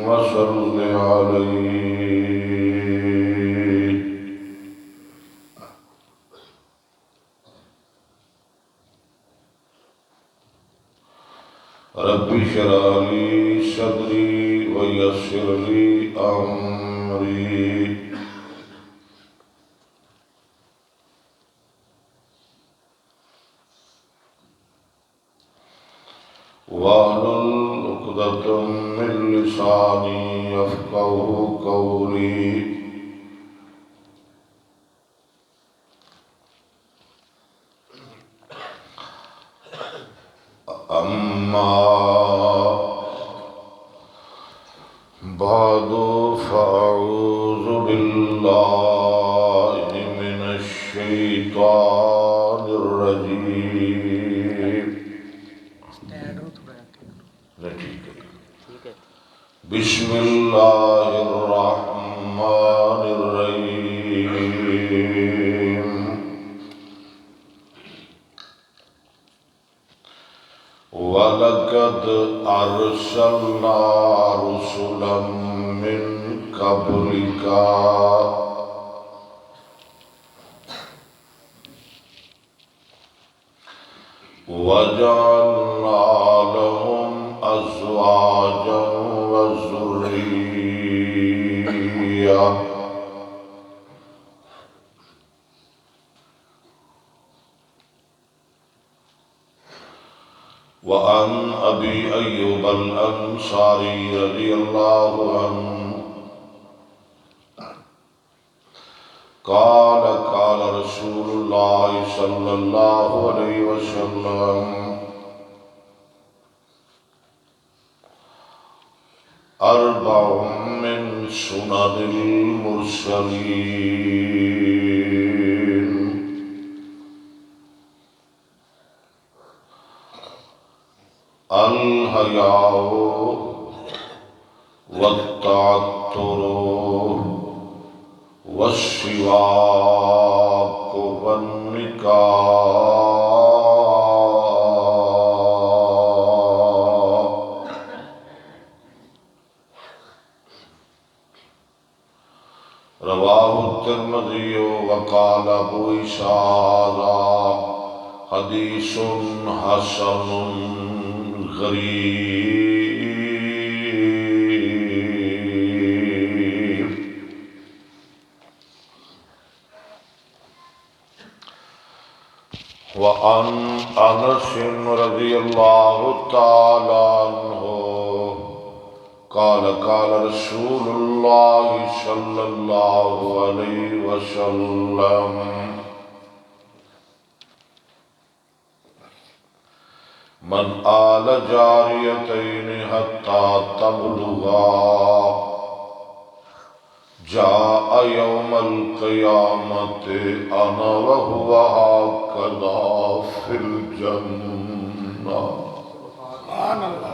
وصل عليه رب اشرح لي صدري ويسر لي أمري واحلل عقدة من لساني يفقهوا قولي أما بعد فأعوذ بالله من الشيطان الرجيم بسم الله الرحمن الرحيم وَلَقَدْ أَرْسَلْنَا رُسُلًا مِّن قَبْلِكَ وَجَعَلْنَا لَهُمْ أَزْوَاجًا وَذُرِّيَّةً وعن أبي أيوب الأنصاري رضي الله عنه قال قال رسول الله صلى الله عليه وسلم أربع من سنن المرسلين الحياء والتعطر والسواك والنكاح رواه الترمذي وقال أبو عيسى حديث حسن غريب. وعن أنس رضي الله تعالى عنه قال قال رسول الله صلى الله عليه وسلم من آل جاريتين حتى تبلغا جاء يوم القيامة أنا وهو هكذا في الجنة. سبحان الله.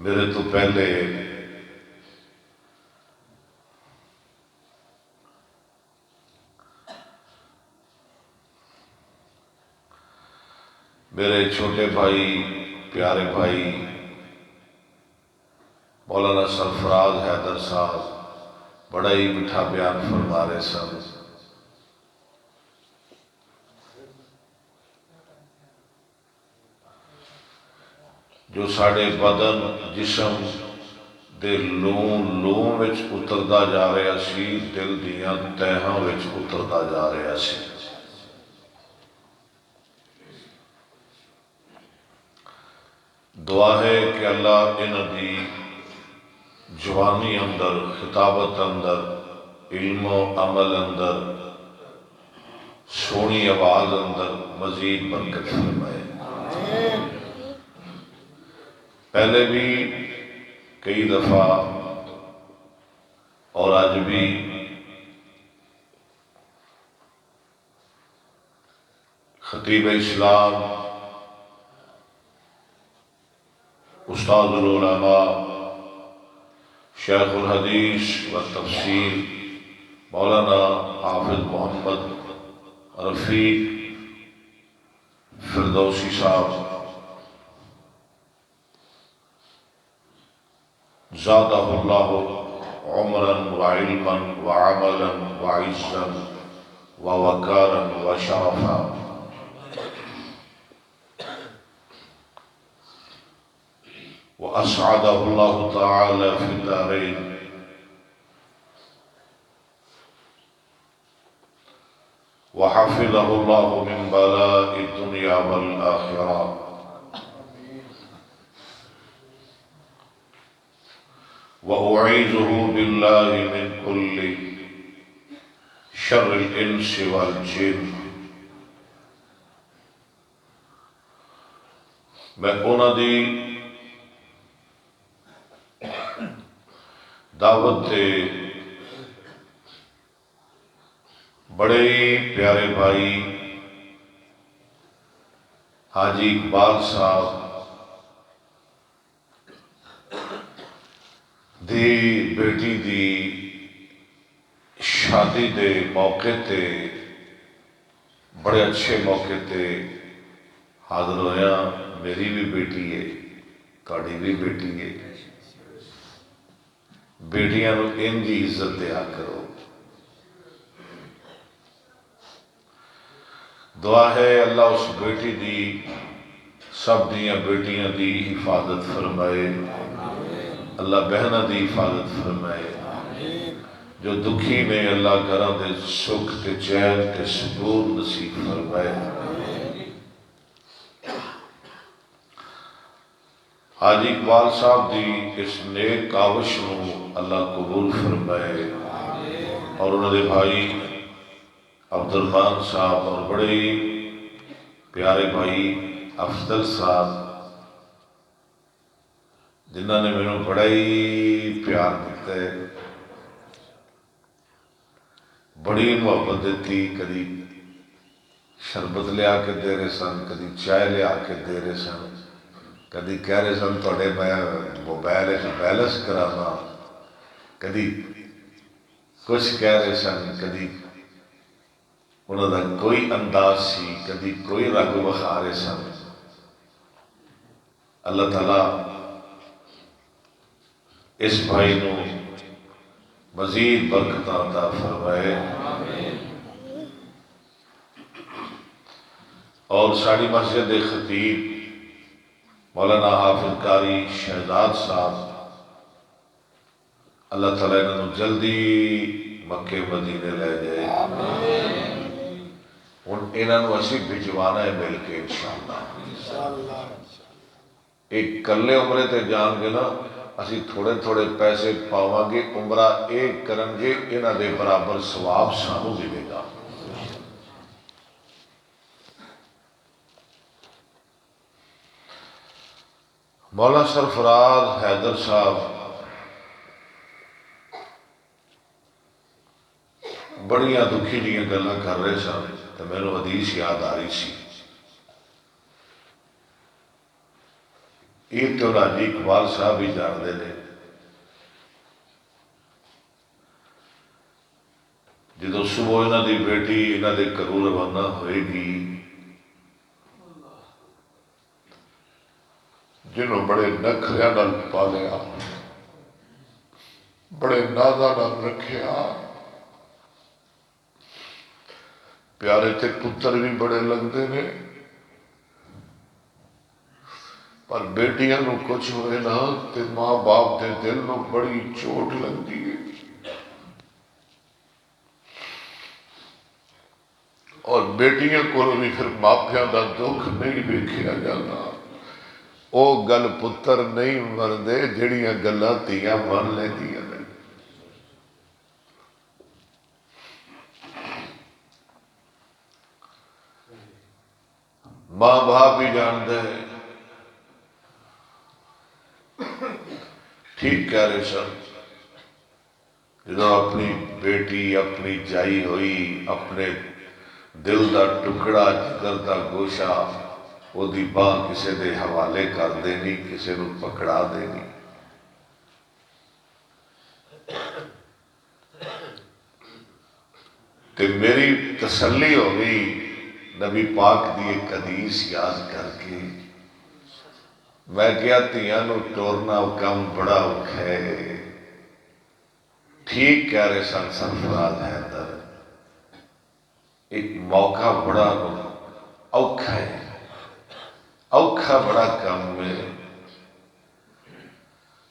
میرے تو پہلے میرے چھوٹے بھائی پیارے بھائی مولانا سرفراز حیدر صاحب بڑا ہی میٹھا بیان فرما رہے سن. جو ساڑے بدن جسم دے لوں وچ اتردا جا رہا سی، دل دیاں تہاں وچ اتردا جا رہا سی. دعا ہے کہ اللہ انہاں دی جوانی اندر، خطابت اندر، علم و عمل اندر، سونی آواز اندر مزید برکت فرمائے. پہلے بھی کئی دفعہ اور آج بھی خطیب اسلام استاد العلماء شیخ الحدیث و تفسیر مولانا حافظ محمد رفیق فردوسی صاحب زادہ اللہ عمرا وعلما وعملا وعزا ووقارا وشرفا وأسعده الله تعالى في الدارين وحفظه الله من بلاء الدنيا والآخرة وأعيذه بالله من كل شر الإنس والجن. میں انہاں دی دعوت تے بڑے پیارے بھائی حاجی اقبال صاحب دی بیٹی دی شادی دے موقع تے بڑے اچھے موقع تے حاضر ہویا. میری بھی بیٹی ہے، تہاڈی بھی بیٹی ہے. بیٹیاں نو انج ہی عزت دیا کرو. دعا ہے اللہ اس بیٹی دی سب دیاں بیٹیاں دی حفاظت فرمائے، اللہ بہناں دی حفاظت فرمائے. جو دکھی نے اللہ گھراں دے سکھ تے چین تے سکون نصیب فرمائے. حاجی اقبال صاحب دی اس نیک کاوش نو اللہ قبول فرمائے اور انہوں نے بھائی عبد الرحمان صاحب اور بڑے پیارے بھائی افضل صاحب جنہوں نے میں بڑا ہی پیار دیتا ہے، بڑی محبت دیتی. کدی شربت لیا کے دے رہے سن، کدی چائے لیا کے دے رہے سن، کدی کہہ رہے سن تھوڑے میں موبائل بیلنس کرانا، کدی کچھ کہہ رہے سن. کدی انہوں کا کوئی انداز سی، کدی کوئی رنگ وکھا رہے سن. اللہ تعالیٰ اس بھائی نو مزید برکت عطا فرمائے. اور ساڑی مسجد خطیب مولانا حافظ قاری شہزاد صاحب اللہ تعالیٰ انہوں جلدی مکے مدینے لے جائے. ہوں انہوں اسی بھجوانا ہے مل کے انشاءاللہ. ایک کلے عمرے تے جان گے نا، اسی تھوڑے تھوڑے پیسے پاواں گے، عمرہ ایک کرن گے، انہاں دے برابر ثواب سانو ملے گا. مولانا سرفراز حیدر صاحب بڑیاں دکھی دیاں گلاں کر رہے سن تو میرے حدیث یاد آ رہی سی. یہ تو حاجی اقبال صاحب ہی جانتے ہیں. جدو صبح انہوں دی بیٹی انہوں دے گھروں روانہ ہوئے گی، جنہوں بڑے نخریاں نال پالیا، بڑے نازاں نال رکھیا، پیارے تے پتر بھی بڑے لگتے نے، پر بیٹیاں نو کچھ ہوئے نا تے ماں باپ دے دل نو بڑی چوٹ لگتی ہے. اور بیٹیاں کو بھی پھر ماپیاں دا دکھ نہیں ویکھیا جاتا. او گل پتر نہیں مردے جڑیاں گلاں تیاں من لیندیاں نے. ماں باپ ہی جانتے ہیں. ٹھیک کہہ رہے سن، جدو اپنی بیٹی اپنی جائی ہوئی اپنے دل دا ٹکڑا جگر دا گوشہ وہ دی باں کسے دے حوالے کر دینی، کسے نو پکڑا دینی. تے میری تسلی ہو گئی نبی پاک دی ایک حدیث یاد کر کے میں کیا تیاں نو ٹورنا کم بڑا اوکھا ہے. ٹھیک کہہ رہے سن سرفراز حیدر، ایک موقع بڑا اوکھا ہے، اوکھا بڑا کم ہے.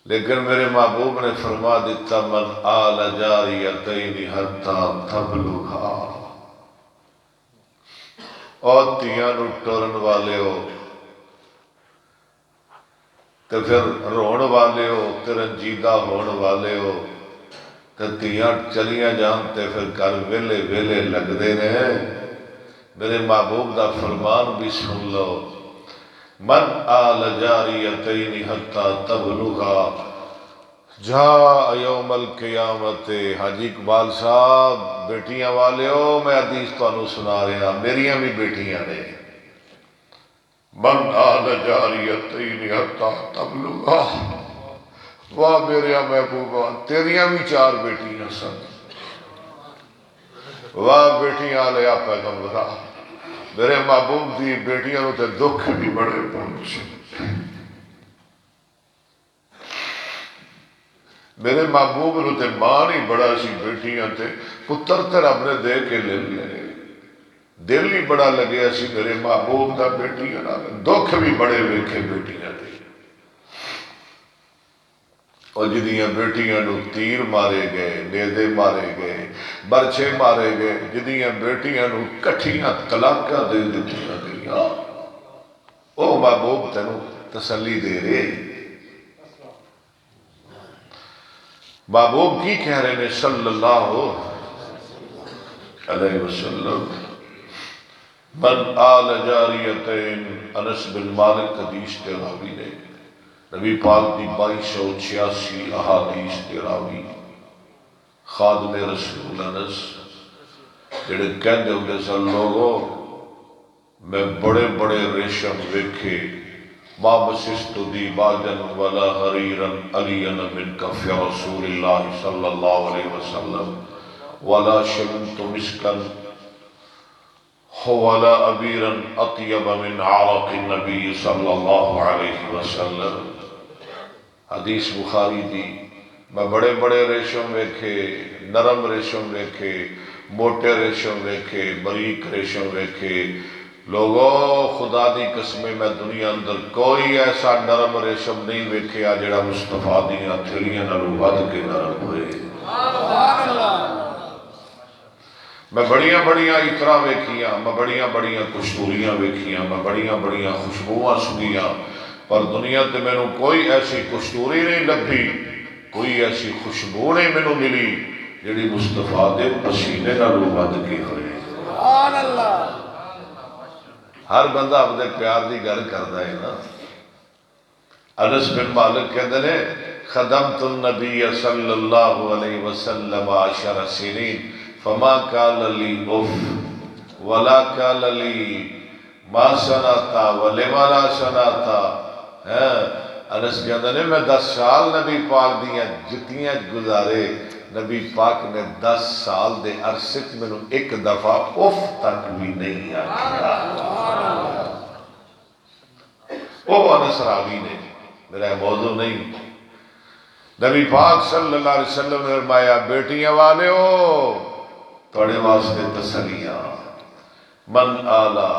لیکن میرے محبوب نے فرما دیتا من آل جاریتین حتی تبلغا، اور تیاں نو ٹورن والے ہو تے پھر رون والے ہو تے رنجیدہ ہون والے ہو تے تیاں چلیاں جان تے پھر کر ویلے ویلے لگ دے نے. میرے محبوب دا فرمان بھی سن لو من آل جاریتین حتی تبلغا جا یوم القیامت. حاجی اقبال صاحب بیٹیاں والے ہو، میں حدیث تانوں سنا رہا، میریاں بھی بیٹیاں نے. من آل جاریتین حتی تبلغا، واہ میرے محبوبہ تیریاں بھی 4 بیٹیاں سن. واہ بیٹیاں لیا پیغمبرہ، میرے محبوب دی بیٹیاں نو تے دکھ بھی بڑے پہنچے. میرے محبوب نو تے ماں نہیں بڑا سی، بیٹیاں تے پتر تے رب نے دے کے لے لے. دل ہی بڑا لگیا سی میرے محبوب دا بیٹیاں نال، دکھ بھی بڑے ویکھے بیٹیاں دے. اور جدیاں بیٹیاں نو تیر مارے گئے، نیزے مارے گئے، برچے مارے گئے، جدیاں بیٹیاں نو کٹھیاں طلاقاں دے دتیاں گئیاں. او محبوب تینوں تسلی دے رہے. محبوب کی کہہ رہے ہیں صلی اللہ علیہ وسلم من آل جاریتین. انس بن مالک حدیث کے راوی نے، نبی پاک دی 2286 احادیث کے راوی، خادم رسول انس جڑے کہندے ہوندے سن لوگوں میں بڑے بڑے ریشم ویکھے، ما مسست دیباجا ولا حریرا علیا من کف رسول اللہ صلی اللہ علیہ وسلم ولا شممت مسکا ولا عبیرا اطیب من عرق النبی صلی اللہ علیہ وسلم. حدیث بخاری دی. میں بڑے بڑے ریشم ویکھے، نرم ریشم ویکھے، موٹے ریشم ویکھے، باریک ریشم ویکھے. لوگوں خدا دی قسمیں میں دنیا اندر کوئی ایسا نرم ریشم نہیں ویکھیا جڑا مصطفیٰ دیاں تھلیاں نالوں ود کے نرم ہوئے. میں بڑیاں بڑیاں عطراں ویکھیاں، میں بڑیاں بڑیاں کشتوریاں ویکھیاں، میں بڑیاں بڑیاں خوشبوواں سنیاں، پر دنیا تے مینوں کوئی ایسی کشتوری نہیں لبھی، کوئی ایسی خوشبو نہیں مینوں ملی جڑی مصطفیٰ دے پسینے نالوں ود کے ہوئے. سبحان اللہ. ہر بندہ اپنے پیار دی گل کردا ہے نا. انس بن مالک کہندے نے خدمت النبی صلی اللہ علیہ وسلم 10 سنین فما قال لی اف ولا قال لی ما صنعتا ولما لا صنعتا. انس کہندے نے میں 10 سال نبی پاک دیاں جتیاں گزارے، نبی پاک نے 10 سال دے عرصے میں ایک دفعہ اف تک بھی نہیں آکھیا. وہ انس راوی نے، میرا موضوع نہیں. نبی پاک صلی اللہ علیہ وسلم نے فرمایا بیٹیاں والے ہو تھوڑے واسطے تسلیاں. من آلہ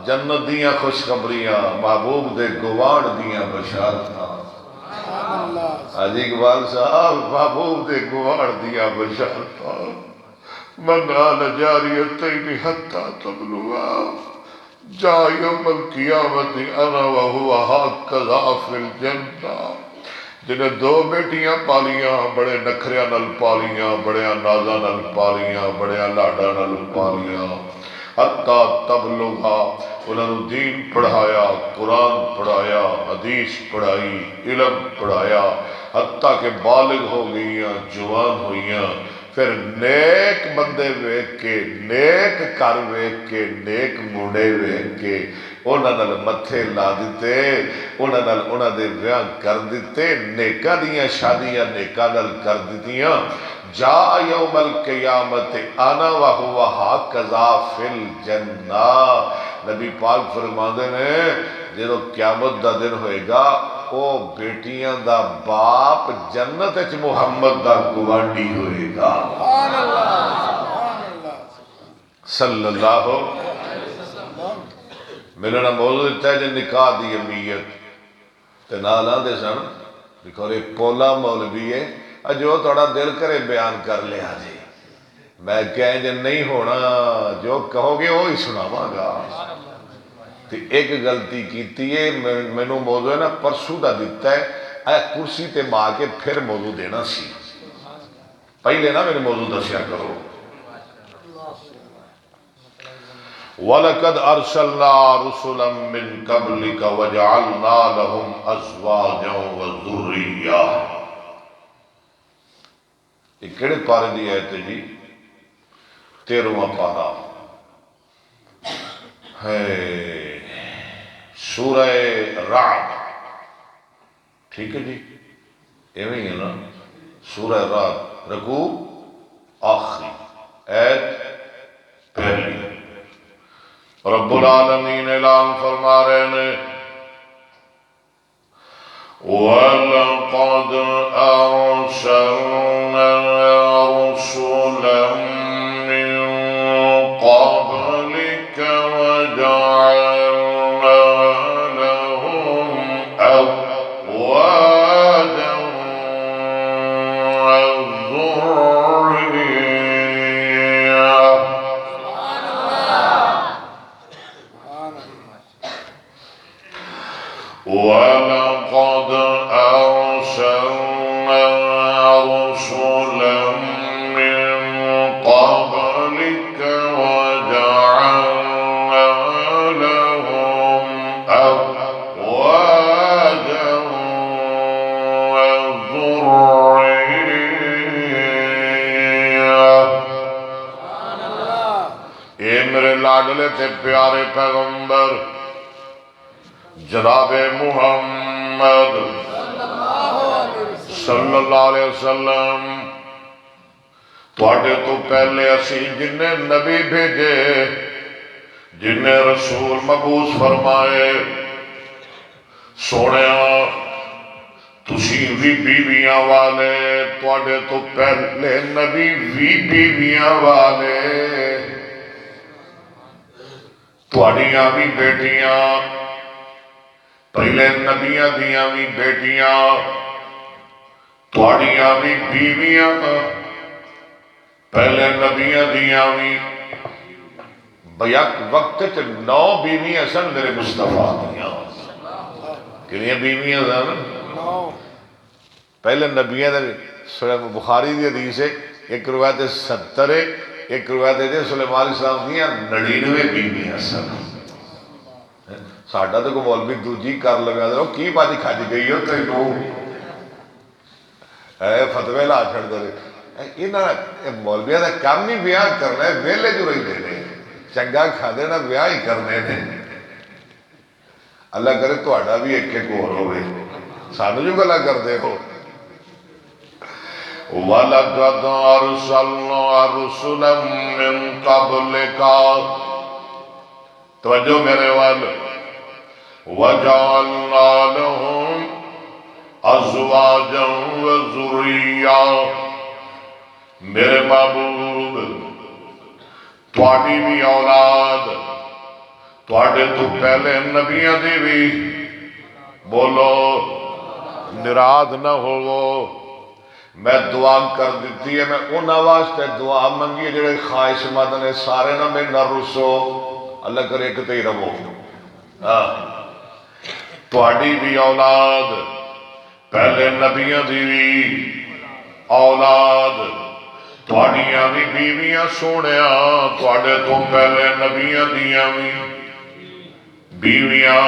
جنت دیاں خوشخبریاں، محبوب دے گوان دیاں بشارتاں. حاجی اقبال صاحب محبوب دے گوان دیاں بشارتاں. من آل جاریتین حتی تبلغا جا یوم القیامت انا وہو ہکذا فی الجنہ. جنہیں 2 بیٹیاں پالیاں، بڑے نکھریاں نال پالیاں، بڑے نازاں نال پالیاں، بڑے لاڈاں نال پالیاں. حتی تبلغا انہوں نے دین پڑھایا، قرآن پڑھایا، حدیث پڑھائی، علم پڑھایا، حتیٰ کہ بالغ ہو گئیاں، جوان ہوئیاں. پھر نیک بندے ویکھ کے، نیک کر ویکھ کے، نیک موڑے ویکھ کے انہاں نال متھے لا دیتے، انہاں دے بیاہ کر دیتے، نیکاں دیاں شادیاں نیکاں نال کر دیتیاں. جا یوم القیامت انا وہو ہکذا فی الجنہ. نبی پاک فرماندے نے جدو قیامت دا دن ہوئے گا او بیٹیاں دا باپ جنت وچ محمد دا گوانڈی ہوئے گا صلی اللہ میرے نا موضوع دیتا ہے جو نکاح دی امیت تے نال آندے سن دیکھو رے پولا مولوی ہے جو تھوڑا دل کرے بیان کر لیا جی میں کہیں جے نہیں ہونا جو کہو گے وہی سناواں گا تے ایک غلطی کیتی ہے میں نو موضوع ہے نا پرسوں دا دیتا ہے اے کرسی تے ماں کے پھر موضوع دینا سی پہلے نا میرے موضوع دسیا کرو وَلَقَدْ أَرْسَلْنَا رُسُلًا مِّن قَبْلِكَ وَجَعَلْنَا لَهُمْ أَزْوَاجًا وَذُرِّيَّةً یہ کیڑے پارے دی آیت ہے جی 13واں پارہ ہے سورہ رعد ٹھیک ہے جی ایویں ہے نا سورہ رعد رکوع آخری آیت پہلی رب العالمین اعلان فرما رہے ہیں وَلَقَدْ أَرْسَلْنَا رُسُلًا مِّن قَبْلِكَ وَجَعَلْنَا لَهُمْ أَزْوَاجًا وَذُرِّيَّةً وَلَقَدْ أَرْسَلْنَا رُسُلًا مِّن قَبْلِكَ وَجَعَلْنَا لَهُمْ أَزْوَاجًا وَذُرِّيَّةً اے میرے لاڈلے تے پیارے پیغمبر جناب محمد صلی اللہ علیہ وسلم تواڈے تو پہلے اسی جنہیں نبی بھیجے جنہیں رسول مبعوث فرمائے سونیا تسی بھی بیویاں والے تواڈے تو پہلے نبی بھی بیویاں والے تواڈیاں بھی بیٹیاں پہلے نبیاں دیاں بھی بیٹیاں تواڈیاں بھی بیویاں پہلے نبیاں دیاں بھی بیک وقت 9 بیویاں سن میرے مصطفیٰ دیاں کنیاں بیویاں سن پہلے نبیاں سورہ بخاری دی حدیث ہے ایک روایت 70 ہے ایک روایت ہے سلیمان علیہ السلام دیاں 99 بیویاں سن ساڑھا تو کو مولوی دوجی کر لگا دے کی باتیں کھاج گئی ہو تو فتوے لا چھڑ دے مولویہ دا کام نہیں بیان کرنا ہے ویلے جو رہی دے چنگا کھا دینا بیان ہی کرنے دے اللہ کرے تو آڑا بھی ایک ایک اور ہوئے سانو جو گلا کر دے ہو وَلَقَدْ أَرْسَلْنَا رُسُلًا مِّن قَبْلِكَ توجہ میرے والے وَجَعَلْنَا لَهُمْ أَزْوَاجًا وَذُرِّيَّةً میرے محبوب تواڈی بھی اولاد تواڈے تو پہلے نبیاں دی بھی بولو نراض نہ ہوو میں دعا کر دیتی ہے میں انہاں واسطے دعا منگی جڑے خواہش مند نے سارے نہ میں نہ رسو اللہ کرے ایک تے ہی رہو تواڈی بھی اولاد پہلے نبیاں دی بھی اولاد تواڈیاں بھی بیویاں سونیا تواڈے تو پہلے نبیاں دیاں بھی بیویاں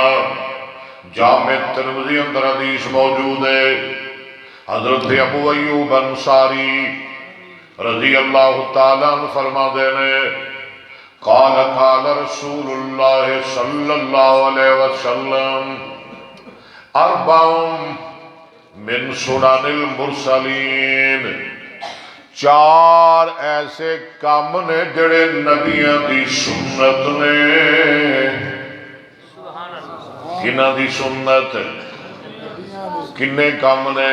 جامع ترمذی اندر حدیث موجود ہے حضرت ابو ایوب انصاری رضی اللہ تعالیٰ عنہ فرما دینے قال قال رسول اللہ صلی اللہ علیہ وسلم اربع من سنن المرسلین 4 ایسے کام نے جڑے نبیوں دی سنت نے کنہ دی سنت کنے کام نے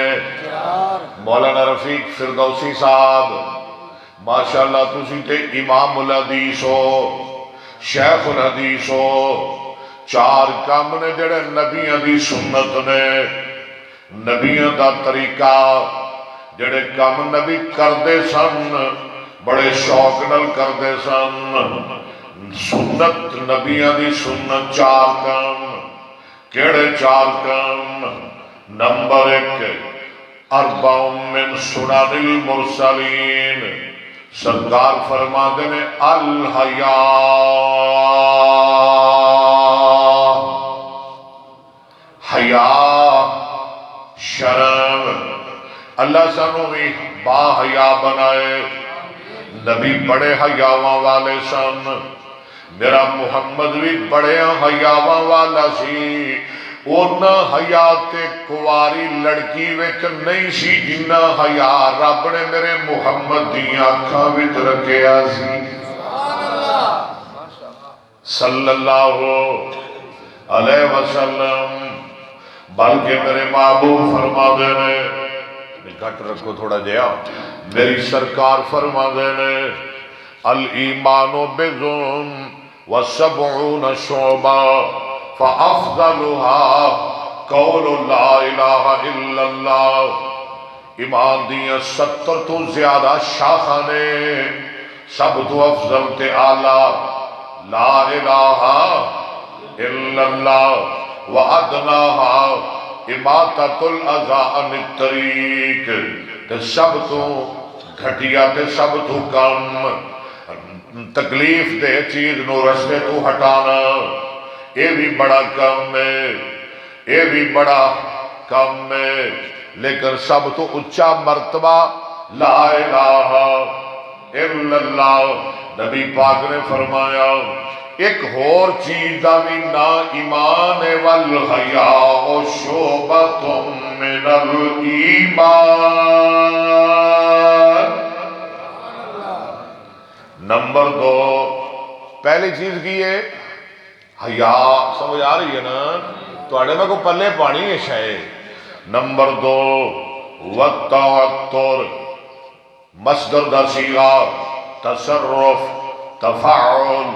مولانا رفیق فردوسی صاحب ماشاءاللہ تسی تے امام الحدیث ہو شیخ الحدیث ہو چار کام نے جڑے نبیوں دی سنت نے نبیوں دا طریقہ جڑے کام نبی کردے سن بڑے شوق نال کردے سن سنت نبیوں دی سنت چار کام کیڑے چار کام نمبر ایک اربع من سنن المرسلین سرکار فرما دینے الحیاء حیاء شرم اللہ سانو بھی با حیاء بنائے نبی بڑے حیاء والے سن میرا محمد بھی بڑے حیاء والا سی اونا حیات کواری لڑکی وچ نہیں سی جنہ حیاء رب نے میرے محمد دی آنکھاں وچ رکھیا سی صلی اللہ علیہ وسلم بلکہ میرے محبوب فرما دینے گھٹ رکھو تھوڑا جیا میری سرکار فرما دینے الایمان بضع و70 شعبہ فَأَفْضَلُهَا قَوْلُ لَا إِلَٰهَ إِلَّا اللَّهِ ایمان دیاں 70 تو زیادہ شاخانے سب تو افضل تے آلہ لا الہ الا اللہ وَأَدْنَاهَا إِمَاتَةُ الْأَذَىٰ عَنِ الطَّرِيقِ تے سب تو گھٹیا تے سب تو کم تکلیف دے چیز نو رستے تو ہٹانا یہ بھی بڑا کم ہے یہ بھی بڑا کم ہے لیکن سب تو اچھا مرتبہ لا الہ الا اللہ نبی پاک نے فرمایا ایک اور چیز دا بھی نا ایمان والحیاء شعبۃ من الایمان نمبر 2 پہلی چیز کی ہے حیاء سمجھ آ رہی ہے نا تو میں کو پلے پانی ہے شاید نمبر 2 والتعطر مصدر دا صیغہ تصرف تفاعل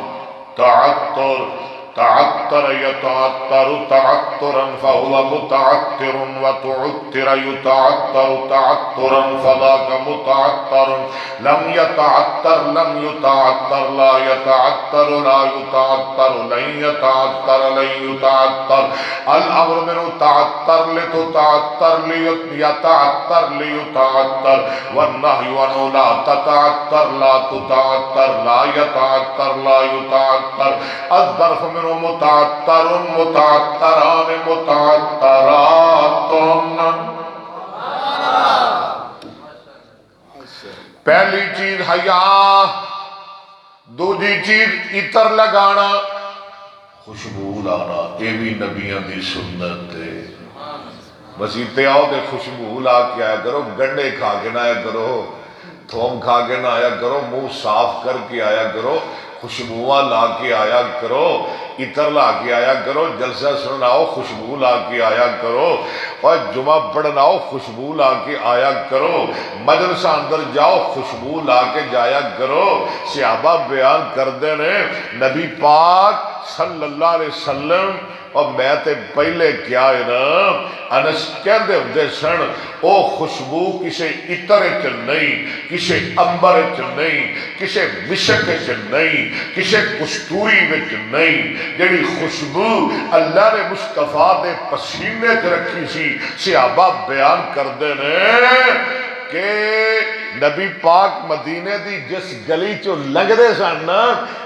تعطر تعطر يتعطر تعطرا فهو متعطر وتعطر يتعطر تعطرا فذاك متعطر لم يتعطر لم يتعطر لا يتعطر لا يتعطر لن يتعطر لن يتعطر الامر منه تعطر لتتعطر ليتعطر ليتعطر والنهي عنه لا تتعطر لا تتعطر لا يتعطر لا يتعطر الظرف منه متعطر متعطران متعطرات پہلی چیز حیاء دوسری چیز عطر لگانا خوشبو لانا یہ بھی نبیوں دی سنت ہے مسیح آؤ تے خوشبو لا کے آیا کرو گنڈے کھا کے نہ آیا کرو تھوم کھا کے نہ آیا کرو منہ صاف کر کے آیا کرو خوشبوہ لا کے آیا کرو عطر لا کے آیا کرو جلسہ سناؤ خوشبو لا کے آیا کرو اور جمعہ پڑھناؤ خوشبو لا کے آیا کرو مجلسہ اندر جاؤ خوشبو لا کے جایا کرو صحابہ بیان کر دینے نبی پاک صلی اللہ علیہ وسلم اور میں تے پہلے کیا ہے نا انس کہہ دے ہوندے سن او خوشبو کسے عطر چ نہیں کسے امبر چ نہیں کسے مشک چ نہیں کسے کستوری وچ نہیں جڑی خوشبو اللہ نے مصطفیٰ دے پسینے چ رکھی سی صحابہ بیان کردے نے کہ نبی پاک مدینے دی جس گلی چو لنگ دے سن نا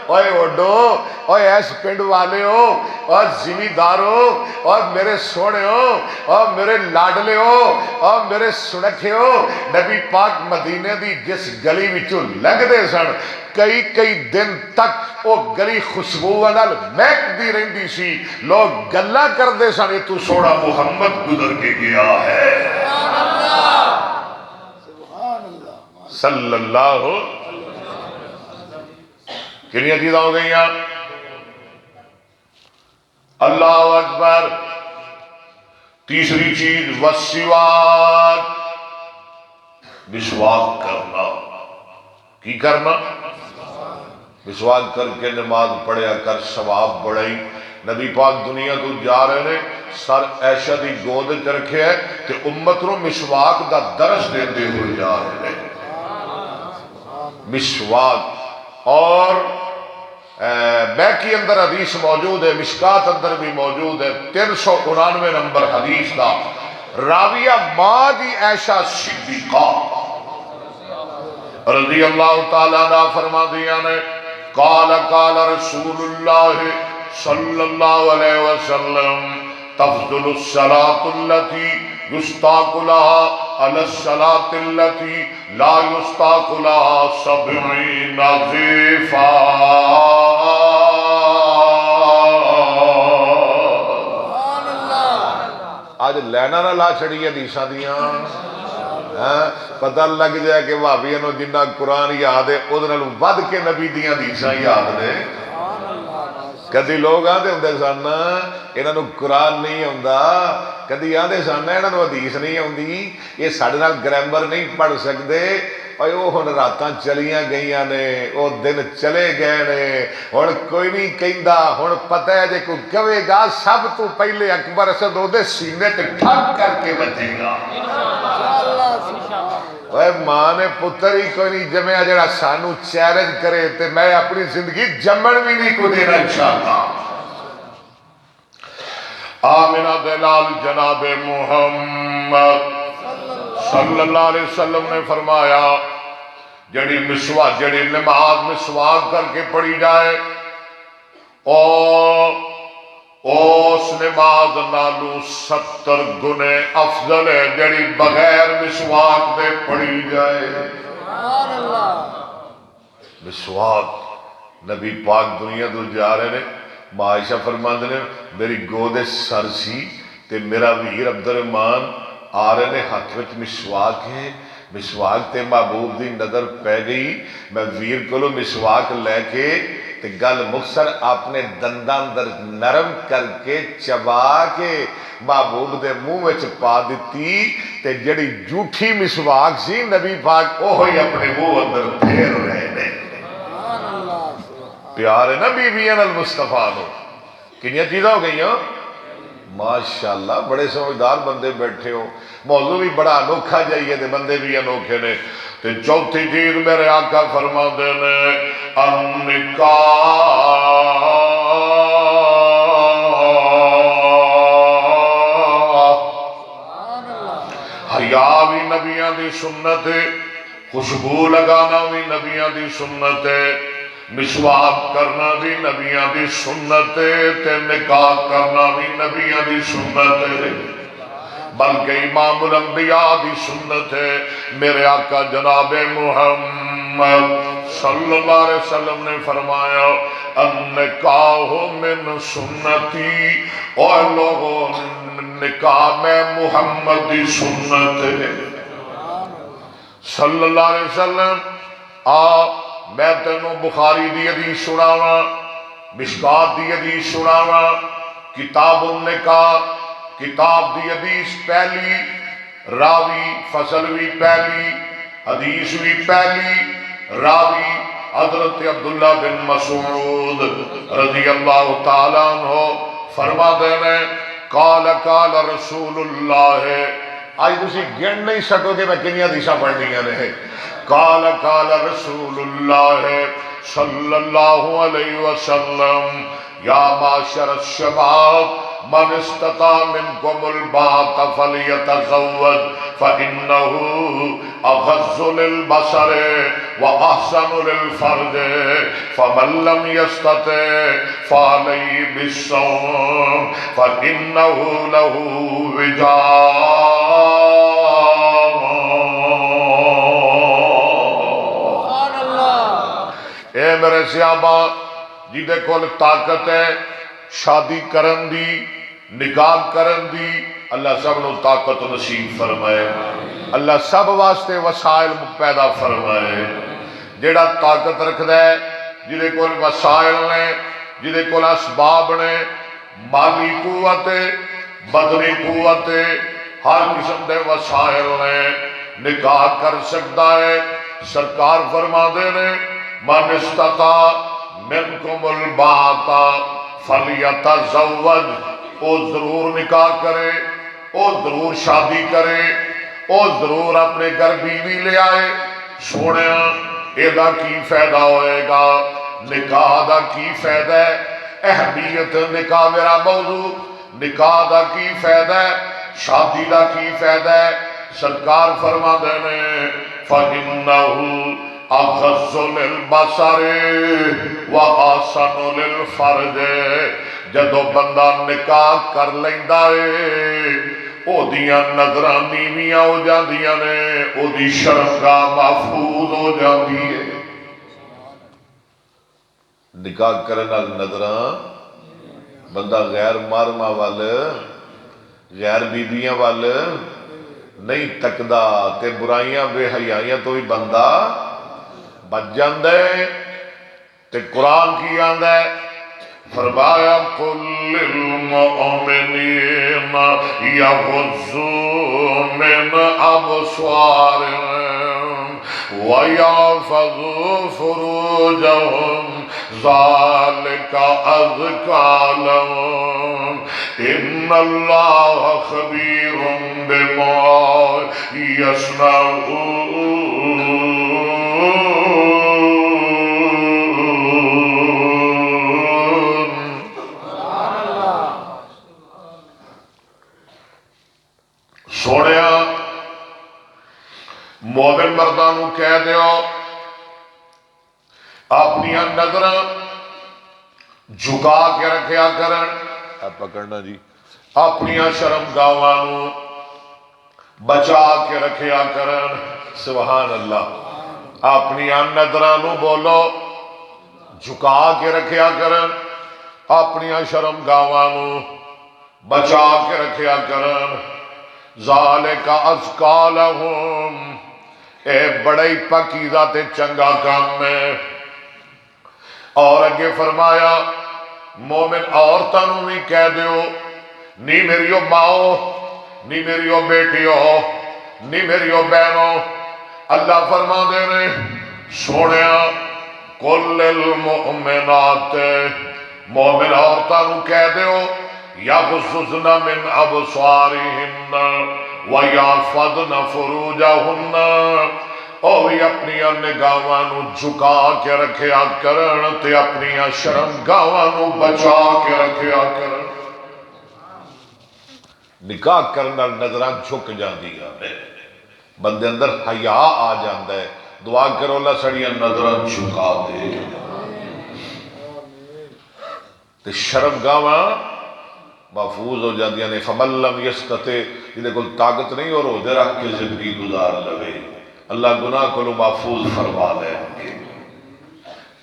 اوے اوڈو اوے ایس پنڈ والے ہو اور زمیندار ہو اور میرے سونے ہو اور میرے لاڈلے ہو اور میرے سنکھے ہو نبی پاک مدینے دی جس گلی وچو لنگ دے سن کئی دن تک وہ گلی خوشبو نال مہک دی رہندی سی لوگ گلاں کردے سن تو سوڑا محمد گزر کے گیا ہے صلی اللہ کنی چیزاں ہو گئی ہیں اللہ اکبر۔ تیسری چیز والسواک، مسواک کرنا۔ کی کرنا؟ مسواک کر کے نماز پڑھیا کر، ثواب بڑھائی۔ نبی پاک دنیا تو جا رہے نے، سر عائشہ دی گود وچ رکھے ہے تے امت نو مسواک دا درس دیندے ہوئے جا رہے ہیں۔ مسواک، اور بیکی اندر حدیث موجود ہے، مشکات اندر بھی موجود ہے، 399 نمبر حدیث دا، راویہ ماں دی عائشہ صدیقہ رضی اللہ تعالیٰ عنہ فرما دیا نے، قال قال رسول اللہ صلی اللہ علیہ وسلم تفضل الصلاة التي يستاق لها على الصلاة التي لا يستاق لها 70 ضعفا۔ آج لینا نہ لا چھڑی حدیثاں دیاں، پتہ لگ جائے کہ بھابیاں نو جنہ قرآن یاد ہے اودے نال ود کے نبی دیاں حدیثاں یاد نے۔ کدی لوگ آندے ہوندے سن انہاں نو قرآن نہیں آوندا، کدی آندے سن انہاں نو حدیث نہیں آوندی، یہ ساڈے نال گرامر نہیں پڑھ سکدے۔ اوے او ہن راتاں چلیاں گئیاں نے، او دن چلے گئے نے، ہن کوئی نہیں کہندا، ہن پتہ ہے جے کوئی کہے گا سب تو پہلے اکبر اسد اودے سینے تے ٹھک کر کے بچے گا۔ اوے ماں نے پتر ہی کوئی نہیں جمعہ جڑا سانو چیلنج کرے تے میں اپنی زندگی جمن بھی نہیں کو دینا انشاءاللہ۔ آمنہ دلال جناب محمد صلی اللہ علیہ وسلم نے فرمایا جڑی نماز مسواک کر کے پڑھی جائے اور اس نماز نالو 70 گنے افضل ہے جڑی بغیر مسواک دے پڑھی جائے۔ مسواک نبی پاک دنیا تو جا رہے نے، ماں عائشہ فرماندے نے میری گود سر سی تے میرا ویر عبدالرحمان آ رہے نے، ہاتھ وچ مسواک ہے، مسواک تے محبوب دی نظر پہ گئی، میں ویر کولو مسواک لے کے تے گل مختصر اپنے دنداں اندر نرم کر کے چبا کے محبوب دے منہ وچ پا دیتی تے جڑی جھوٹھی مسواک سی نبی پاک اوہی اپنے منہ اندر پھیر رہے نے۔ پیار ہے نا بیویاں نال مصطفیٰ نو، کنیاں چیزاں ہو گئی ہو؟ ماشاءاللہ بڑے سمجھدار بندے بیٹھے ہو، موضوع بھی بڑا انوکھا جائیے تے بندے بھی انوکھے نے۔ تے چوتھی چیز میرے آقا فرما دے نے النکاح، حیا بھی نبیاں دی سنت ہے، خوشبو لگانا بھی نبیاں دی سنت ہے، مسواک کرنا بھی نبیاں دی سنت ہے، تے نکاح کرنا بھی نبیاں دی سنت ہے، بلکہ امام الانبیاء دی سنت ہے۔ میرے آقا جناب محمد صلی اللہ علیہ وسلم نے فرمایا النکاح من سنتی، اور لوگوں نکاح میں محمد دی سنت ہے صلی اللہ علیہ وسلم۔ میں تینوں بخاری دی حدیث سناواں، مشکات دی حدیث سناواں، کتاب النکاح کتاب دی حدیث پہلی، راوی فصل بھی پہلی، حدیث بھی پہلی، راوی حضرت عبداللہ بن مسعود رضی اللہ تعالیٰ عنہ فرما دینے قال قال رسول اللہ، آج تسی گن نہیں سکو کہ میں کنی حدیثہ پڑھنیاں نے، قال قال رسول اللہ صلی اللہ علیہ وسلم یا معاشر الشباب من استطاع منکم الباءۃ فلیتزوج فإنہ اغض للبصر وأحسن للفرج فمن لم يستطع فعلیہ بالصوم فإنہ لہ وجاء۔ اے میرے صحابہ جیدے کول طاقت ہے شادی کرن دی، نکاح کرن دی، اللہ سب نو طاقت نصیب فرمائے، اللہ سب واسطے وسائل پیدا فرمائے۔ جیڑا طاقت رکھ دے، جیدے کول وسائل نے، جیدے کول اسباب نے، مالی قوت بدنی قوت ہر قسم دے وسائل نے نکاح کر سکتا ہے سرکار فرما دے نے من استطاع منکم الباءۃ فلیتزوج او ضرور نکاح کرے او ضرور شادی کرے او ضرور اپنے گھر بیوی لے آئے سونے ایدہ کی فائدہ ہوئے گا نکاح دا کی فائدہ ہے اہمیت نکاح میرا موضوع نکاح دا کی فائدہ ہے شادی دا کی فائدہ ہے سرکار فرما دینے فَإِنَّهُ اغض للبصر وَأَحْسَنُ للفرج جدو بندہ نکاح کر لیندا ہے او دیاں نظراں نیویاں ہو جاندیاں نے او دی شرمگاہ محفوظ ہو جاندی ہے نکاح کرنا نظراں بندہ غیر مارما وال غیر بیبیاں وال نہیں تکدا تے برائیاں بے حیائیاں تو بھی بندہ بچ جاندے تے قرآن کی آندہ ہے فرمایا قل للمؤمنین یغضوا من ابصارهم ویحفظوا فروجهم ذلك ازکی لهم ان اللہ خبیر بما یصنعون سوڑیا مومن مردانو کہہ دیو اپنی نظر جھکا کے رکھیا کرن پکڑنا جی اپنی شرم گاوانو بچا کے رکھیا کرن سبحان اللہ اپنی نظرانو بولو جھکا کے رکھیا کرن اپنی شرم گاوانو بچا کے رکھیا کرن ذالک ازکی لہم اے بڑی پاکیزہ تے چنگا کام ہے اور اگے فرمایا مومن عورتوں بھی کہہ دیو نی میریو ماؤ نی میریو بیٹیو نی میریو بہنو اللہ فرما دے نے سونیا کل المؤمنات مومن عورتوں کہہ دیو یغضضن من ابصارہن ویحفظن فروجہن او بھی اپنی نگاہاں جھکا کے رکھیا کرن تے اپنی شرمگاہاں بچا کے رکھیا کرن نکاح کرنا نظراں جھک جاندیاں نے بندے اندر حیا آ جاندا ہے دعا کرو اللہ سڑیاں نظراں جھکا دے تے شرمگاہاں محفوظ ہو جاندیاں نے فمن لم یستطع جنہیں کول طاقت نہیں اور روزے رکھ کے زندگی گزار لوے اللہ گناہ کو محفوظ فرما دے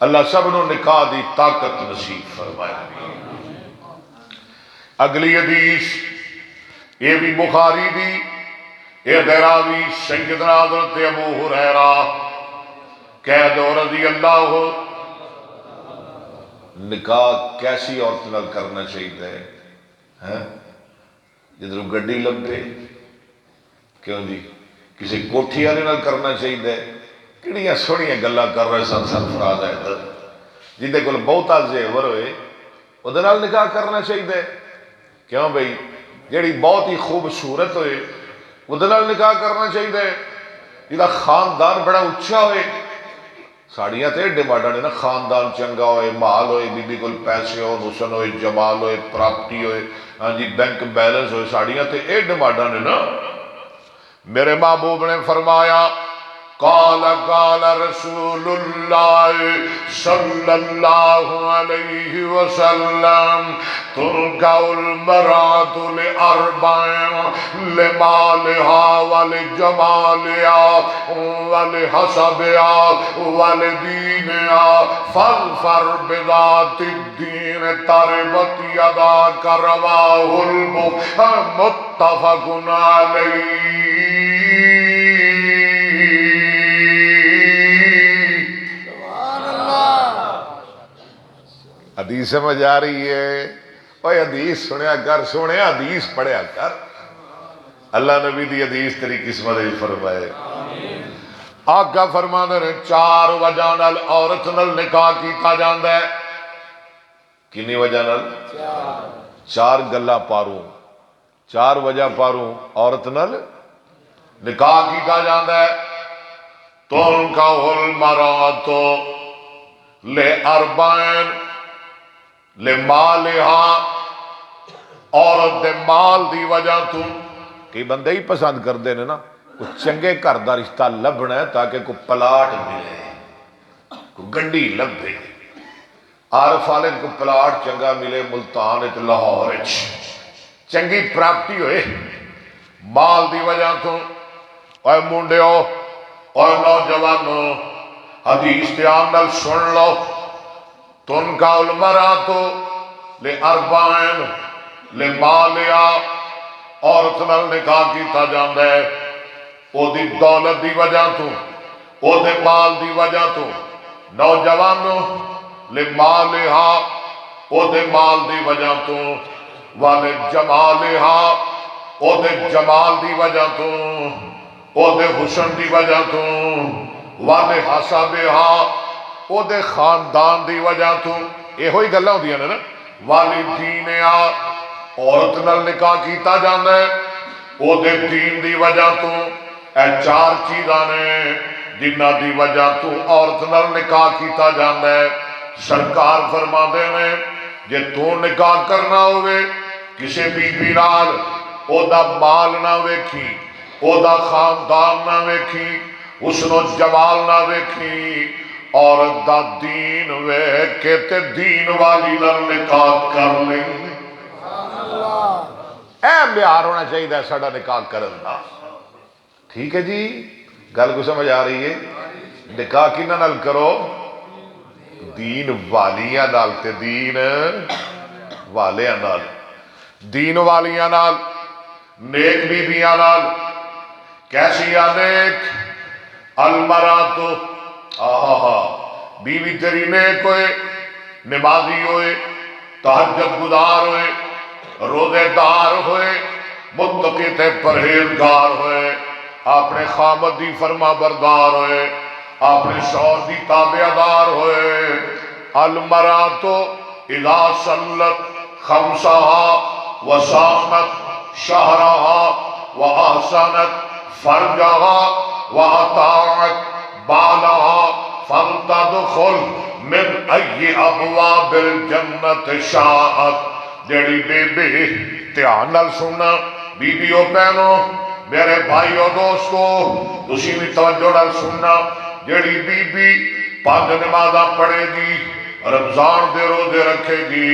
اللہ سب نو نکاح دی طاقت نصیب فرمائے اگلی حدیث یہ بھی بخاری دی یہ دراوی سیدنا حضرت ابو ہریرہ کہہ دو رضی اللہ نکاح کیسی عورت نال کرنا چاہیے جدھر گڈی لبے کیوں جی کسی کوٹھی والے نال کرنا چاہیے کہڑیاں سوہنیاں گلاں کر رہے سن سرفراز حیدر جہدے کول بہتا زیور ہوئے وہ نال نکاح کرنا چاہیے کیوں بھائی جیڑی بہت ہی خوبصورت ہوئے وہ نال نکاح کرنا چاہیے جہاں خاندان بڑا اچھا ہوئے ساڑیاں تے ڈیمانڈاں نے نا خاندان چنگا ہوئے مال ہوئے بی بی کول پیسے ہو حسن ہوئے جمال ہوئے پراپرٹی ہوئے ہاں جی بینک بیلنس ہوئے ساڑیاں تے اے ڈیمانڈاں نے نا میرے محبوب نے فرمایا قال قال رسول اللہ صلی اللہ علیہ وسلم ترکع المرأة لأربع لمالها ولجمالها ولحسبها ولدينها فاظفر بذات الدين تربت يداك رواه متفق عليه حدیث سمجھ آ رہی ہے اوے حدیث سنیا کر سونے، حدیث پڑھیا کر، اللہ نبی دی حدیث تیری قسمت ہی فرمائے۔ آقا فرماندے نے 4 وجہ نال عورت نال نکاح کیتا جاندا ہے۔ کنی وجہ نال؟ 4 گلا پاروں، 4 وجہ پاروں عورت نال نکاح کیتا جاندا ہے۔ تنکح المرأۃ لأربع لمالها، عورت دے مال دی وجہ تو، کئی بندے ہی پسند کردے نے نا کچھ چنگے گھر دا رشتہ لبنا ہے تاکہ کوئی پلاٹ ملے، کوئی گڈی لبے، عارف والے کو پلاٹ چنگا ملے ملتان وچ لاہور وچ چنگی پراپرٹی ہوئے مال دی وجہ تو۔ اے منڈیو اے نوجوانو حدیث دھیان نال سن لو، تنکح المرأۃ لأربع لمالها، عورت نال نکاح کیتا جاندا ہے او دی دولت دی وجہ تو، او دے مال دی وجہ تو۔ نوجوانو لمالها، او دے مال دی وجہ تو، والے جمالها، او دے جمال دی وجہ تو، او دے حسن دی وجہ تو، والے حسابها، او دے خاندان دی وجہ تو، یہ ہوئی گلاں ہوندیاں نے نا۔ والی دینیا، عورت نال نکاح کیتا جاندا ہے او دے دین دی وجہ تو۔ اے 4 چیزاں نے جنہاں دی وجہ تو عورت نال نکاح کیتا جاندا ہے۔ سرکار فرماندے نے جے تو نکاح کرنا ہوئے کسے بی بی نال، او دا مال نہ ویکھی، او دا خاندان نہ ویکھی، اس نو جمال نہ ویکھی، عورت دا دین ویکھ کے تے دین والی نال نکاح کر لیں۔ اے معیار ہونا چاہیے ساڈا نکاح کرن دا، ٹھیک ہے جی؟ گل کو سمجھ آ رہی ہے؟ نکاح کنہاں نال کرو؟ دین والیاں نال تے دین والیاں نال، دین والیاں نال، نیک بیبیاں نال۔ کیسیاں نیک؟ المرأۃ، بیوی تیری نیک ہوئے، نمازی ہوئے، تہجد گزار ہوئے، روزے دار ہوئے، متقی تے پرہیزگار ہوئے، اپنے خامد دی فرما بردار ہوئے، اپنے شوہر دی تابعدار ہوئے۔ المرأۃ اذا صلت خمسها وصامت شہرها واحسنت فرجها واطاعت بالها فلتدخل من ای ابواب الجنت شاءت۔ جیڑی بی بی دھیان نال سننا، بیبیو پہنو، میرے بھائیو دوستو تسی بھی توجہ نال سننا، جیڑی بی بی 5 نمازاں پڑھے گی، رمضان دے روزے رکھے گی،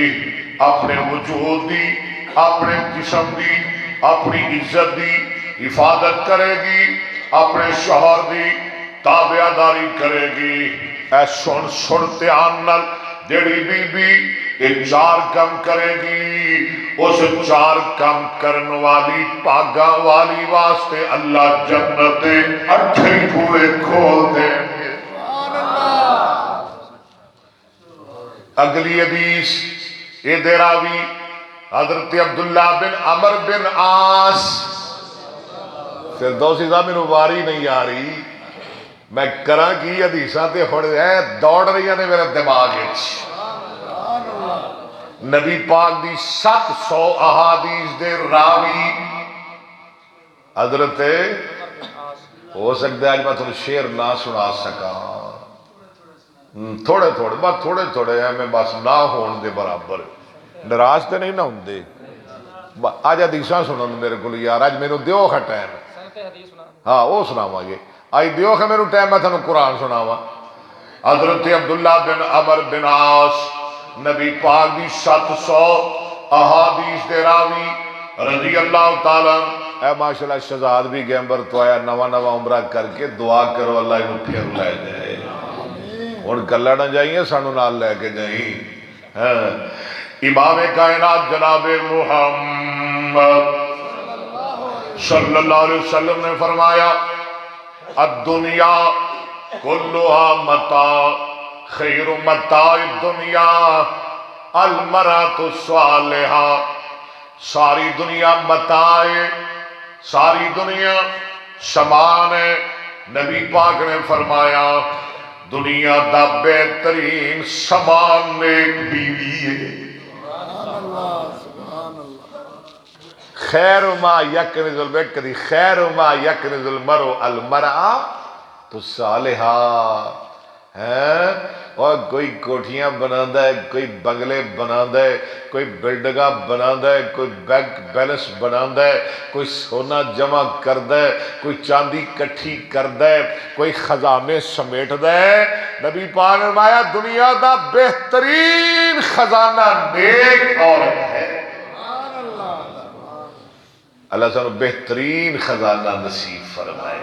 اپنے وجود دی، اپنے جسم دی، اپنی عزت دی حفاظت کرے گی، اپنے شوہر دی تابعداری کرے گی۔ اے سن دھیان نال، جیڑی بی بی یہ 4 کم کرے گی، اس 4 کم کرن والی پاگا والی واسطے اللہ جنت 8 بوئے کھول دیں گے۔ اگلی حدیث یہ دے راوی حضرت عبداللہ بن عمر بن عاص۔ فردوسی صاحب میں واری نہیں آ رہی، میں کراں کی حدیثاں تے ہن دوڑ رہی ہیں میرے دماغ وچ۔ نبی پاک دی 700 احادیث دے راوی حضرت، ہو سکتا ہے آج میں تھوڑے شعر نہ سنا سکا، تھوڑے تھوڑے بس تھوڑے تھوڑے ہیں، میں بس نہ ہون دے برابر، ناراض تے نہیں نہ ہوندے۔ آج حدیثاں سنن میرے کو یار، آج میرے دیو کا ٹائم، ہاں وہ سناواں گے، آج دیو کا میرے ٹائم میں تھانوں قرآن سناواں۔ حضرت عبداللہ بن عمر بن عاص نبی پاک دی 700 احادیث دے راوی رضی اللہ تعالیٰ۔ اے ماشاءاللہ شہزاد بھی گیمبر تو آیا، نواں نواں عمرہ کر کے دعا کرو اللہ انہوں پھر لے جائے، ہن کلا نہ جائیے سانو نال لے کے جائیں۔ امام کائنات جناب محمد صلی اللہ علیہ وسلم نے فرمایا الدنیا کلها متاع خیر متاع الدنیا، المرأۃ الصالحہ، ساری دنیا متاع ہے، ساری دنیا سامان ہے۔ نبی پاک نے فرمایا دنیا دا بہترین سامان نیک بیوی ہے۔ خیر ما یکنز البکری خیر ما یکنز المرء المرأۃ الصالحہ ہے۔ اور کوئی کوٹھیاں بناتا ہے، کوئی بنگلے بناتا ہے، کوئی بلڈنگاں بناتا ہے، کوئی بینک بیلنس بناتا ہے، کوئی سونا جمع کرتا ہے، کوئی چاندی کٹھی کرتا ہے، کوئی خزانے سمیٹتا ہے۔ نبی پاک نے فرمایا دنیا دا بہترین خزانہ نیک عورت ہے۔ اللہ سانو بہترین خزانہ نصیب فرمائے،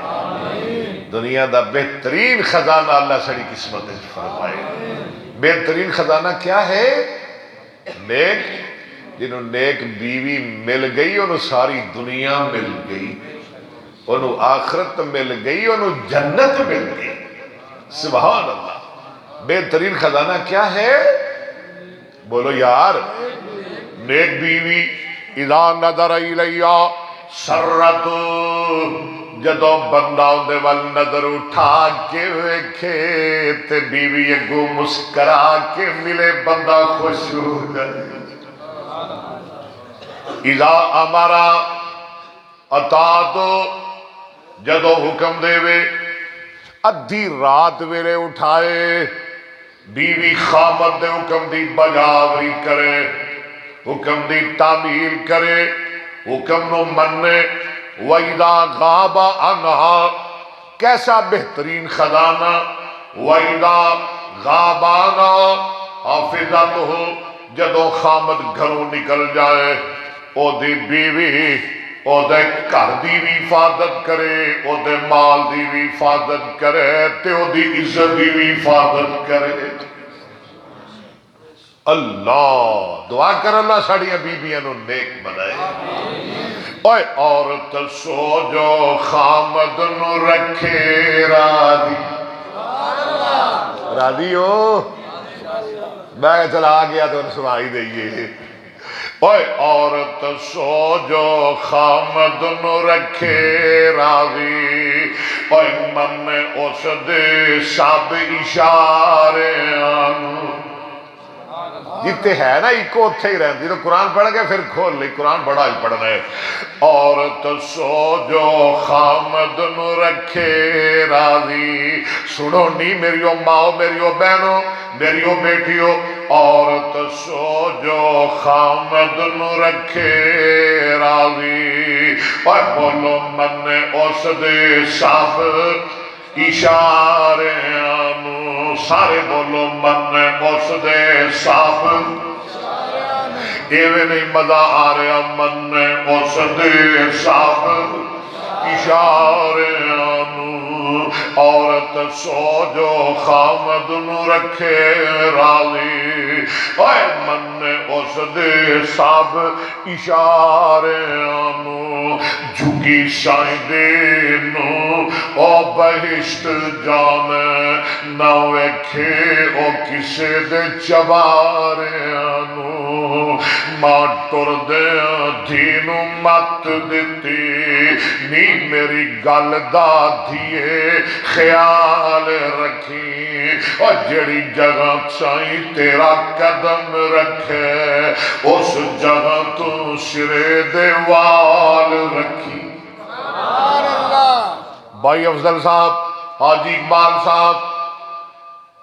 دنیا دا بہترین خزانہ اللہ ساری قسمت فرمائے۔ بہترین خزانہ کیا ہے؟ نیک، جنہوں نیک بیوی مل گئی انہوں ساری دنیا مل گئی، انہوں آخرت مل گئی، انہوں جنت مل گئی۔ سبحان اللہ۔ بہترین خزانہ کیا ہے؟ بولو یار۔ نیک بیوی اذا نظر الیہ سرت، جدو بندہ اندے وال نظر اٹھا کے ویکھے تے بیوی اگو مسکرا کے ملے بندہ خوش ہو جائے۔ اذا امرا اطاعت، جدو حکم دے وے ادھی رات ویلے اٹھائے، بیوی خامد دے حکم دی بجاوری کرے، حکم دی تعمیل کرے، حکم نو مننے۔ وَإِذَا غَابَ عَنْهَا، کیسا بہترین خزانہ، وَإِذَا غَابَ عَنْهَا حَافِظَتُهُ، جدو خامد گھروں نکل جائے او دی بیوی او دے گھر دی بھی حفاظت کرے، او دے مال دی بھی حفاظت کرے تے او دی عزت دی بھی حفاظت کرے۔ اللہ دعا کر اللہ ساڑیاں بیبیاں نو نیک بنائے۔ اوے عورت سو جو خامد نو رکھے راضی، راضی ہو؟ میں چلا آ گیا تو سنائی دئیے۔ اوے عورت سو جو خامد نو رکھے راضی، اوے من اس دے سب اشارے آنو، جتے ہے نا ایکو اتھے ہی رہن دی۔ تو قرآن پڑھ گئے پھر کھول لی، قرآن بڑا ہی پڑھنا ہے۔ عورت سو جو خامد نو رکھے راضی، سنو نی میریو ماں میریو بہنوں میریو بیٹیو، عورت سو جو خامد نو رکھے راضی، اور بولو من اس دے سب اشارے آنو، سارے بولو من اس دے سب، ایویں نہیں مزہ آ رہا، من اس دے سب اشارے آنو، عورت سو جو خامد نو رکھے راضی، اے من اس دے سب اشارے آنو، جھکی شائی دے نو او بہشت جانے، نہ ویکھے او کسے دے چبارے آنو، ماں ٹر دے دھینو مت دیتی، نی میری گل دا دھیے خیال رکھی، اور جڑی جگہ چاہی تیرا قدم رکھے اس جگہ تو سرے دے وال رکھی۔ بھائی افضل صاحب، حاجی اقبال صاحب،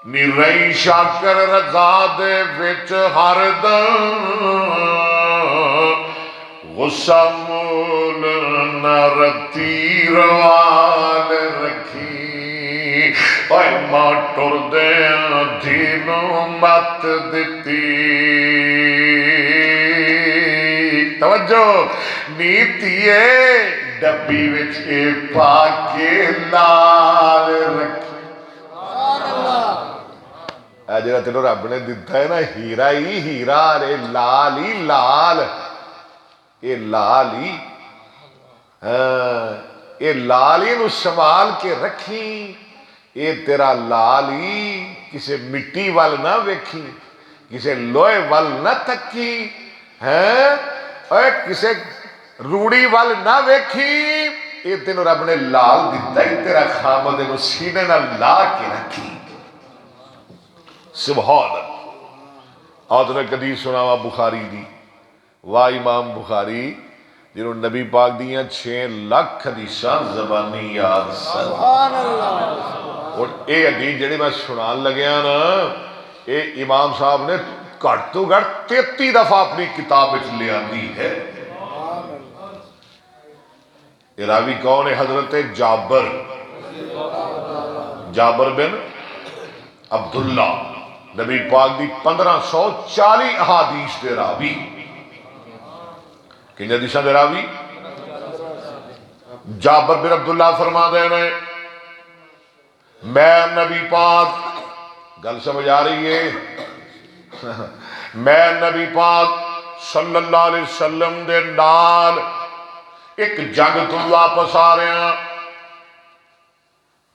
نی رئی شاکر رضا دے وچ ہر دم، غصہ مول نہ رتی روال رکھی، اوے ماں ٹر دے دھینو مت دیتی، توجہ نیتیے ڈبی وچ اے پاکے لال رکھی۔ اے جڑا تینوں رب نے دتا ہے نا ہیرا ہی ہیرا، رے لال ہی لال، اے لال ہی، اے لال ہی نو سنبھال کے رکھی، اے تیرا لال ہی کسے مٹی وال نہ ویکھی، کسے لوہے ول نہ تکی ہے اے کسے روڑی ول نہ ویکھی یہ تینوں رب نے لال دیتا ہی تیرا خامد نو سینے نہ لا کے رکھی سبحان اللہ آج نے قدیس سناوا بخاری دی واہ امام بخاری جنہوں نبی پاک دیاں 6 لاکھ حدیثاں زبانی یاد سبحان اللہ اور اے حدیث جڑی میں سنان لگیا نا اے امام صاحب نے گھٹ تو گھٹ 33 دفعہ اپنی کتاب وچ لے آندی ہے یہ راوی کون ہے حضرت جابر بن عبداللہ نبی پاک دی 1540 احادیث دے راوی کنجا حدیثاں دے راوی جابر بن عبداللہ فرما دے نے میں نبی پاک گل سمجھ آ رہی ہے میں نبی پاک صلی اللہ علیہ وسلم دے نال ایک جنگ تو واپس آ رہے ہیں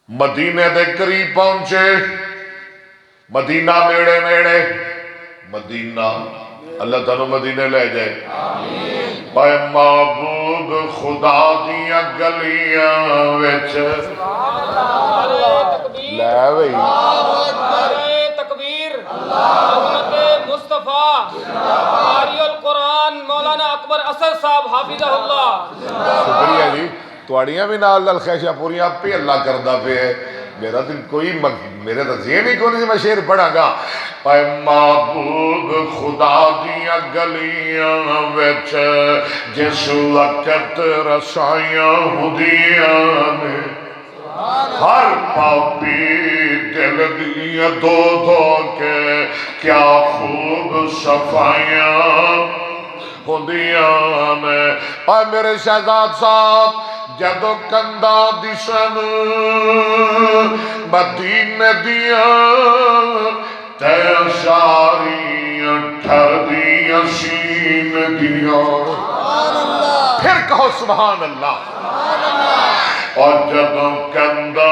مدینے دے قریب پہنچے مدینہ نیڑے نیڑے مدینہ اللہ تعالیٰ مدینے لے جائے اے محبوب خدا دیاں گلیاں وچ لے بھئی تکبیر حضرت مصطفیٰ قاری القرآن مولانا اکبر اسد صاحب حافظہ اللہ شکریہ جی تواڑیاں بھی نال نال خیشہ پوریاں پہ اللہ کردہ پہ ہے میرا دل کوئی میرے تو ذہن ہی کوئی نہیں میں شعر پڑھا گا اے محبوب خدا دیاں گلیاں وچ جس وقت رسائیاں ہدیاں نے ہر پاپی دل دیاں دو کے کیا خوب صفائیاں ہدیاں نے اے میرے شہزاد صاحب جدو کندہ دشن مدینے دیاں تے شاریاں ٹھر دیاں شین دیاں پھر کہو سبحان اللہ اور جدو کندہ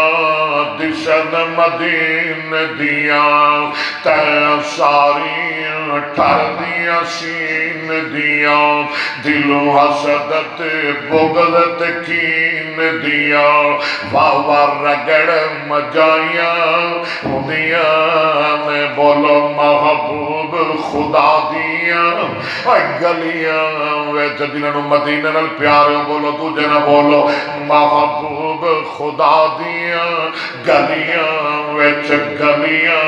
دشن مدینے دیاں تے شاریاں ٹھر دیاں شین دیاں دلو حسدت بغضت کین دیاں واہ رگڑ مجائیاں ہدیاں میں بولو محبوب خدا دیاں گلیاں ویچ دلنو مدینہ نال پیارے بولو تجھے نہ بولو محبوب خدا دیاں گلیاں ویچ گلیاں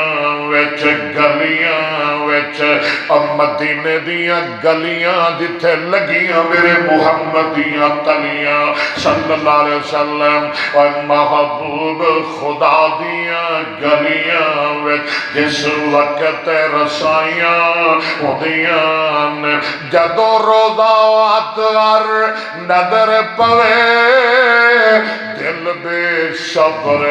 ویچ اب مدینے دیاں گلیاں جتھے لگیاں میرے محمد دیاں تلیاں صلی اللہ علیہ وسلم اور محبوب خدا دیاں گلیاں ویچ جس وقت رسائیاں ہدیاں جدو روضہ اتوار نظر پوے دل بے صبر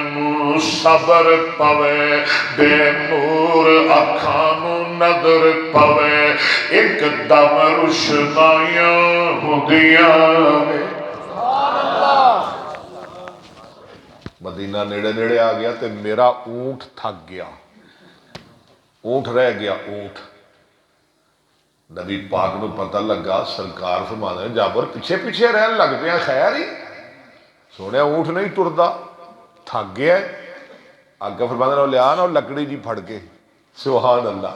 نو صبر پوے بے نور اکھانو نظر پوے ایک دم روشنائیاں ہدیاں مدینہ نیڑے نیڑے آ گیا تے میرا اونٹ تھک گیا اونٹ رہ گیا اونٹ نبی پاک نو پتہ لگا سرکار فرماندے ہیں جابر پیچھے پیچھے رہن لگ پیا خیر ہی سونے اونٹ نہیں ٹردا تھک گیا ہے آگے فرماندے ہیں لیا نا لکڑی جی پھڑ کے سبحان اللہ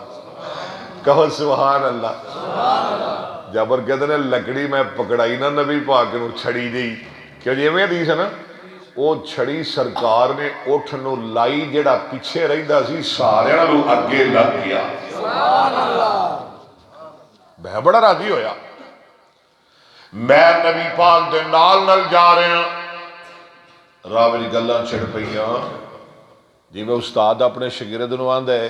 کہو سبحان اللہ جابر کہتے ہیں لکڑی میں پکڑائی نا نبی پاک نو چھڑی دی کیوں جی میں حدیث ہے نا وہ چھڑی سرکار نے اٹھ نو لائی جڑا پیچھے رہندا سی سارے نالوں اگے لگ گیا سبحان اللہ میں بڑا راضی ہویا میں نبی پاک دے نال نال جا رہے ہیں راہ وچ گلاں چھڑ پئیاں جی میں استاد اپنے شاگرد نو آندا ہے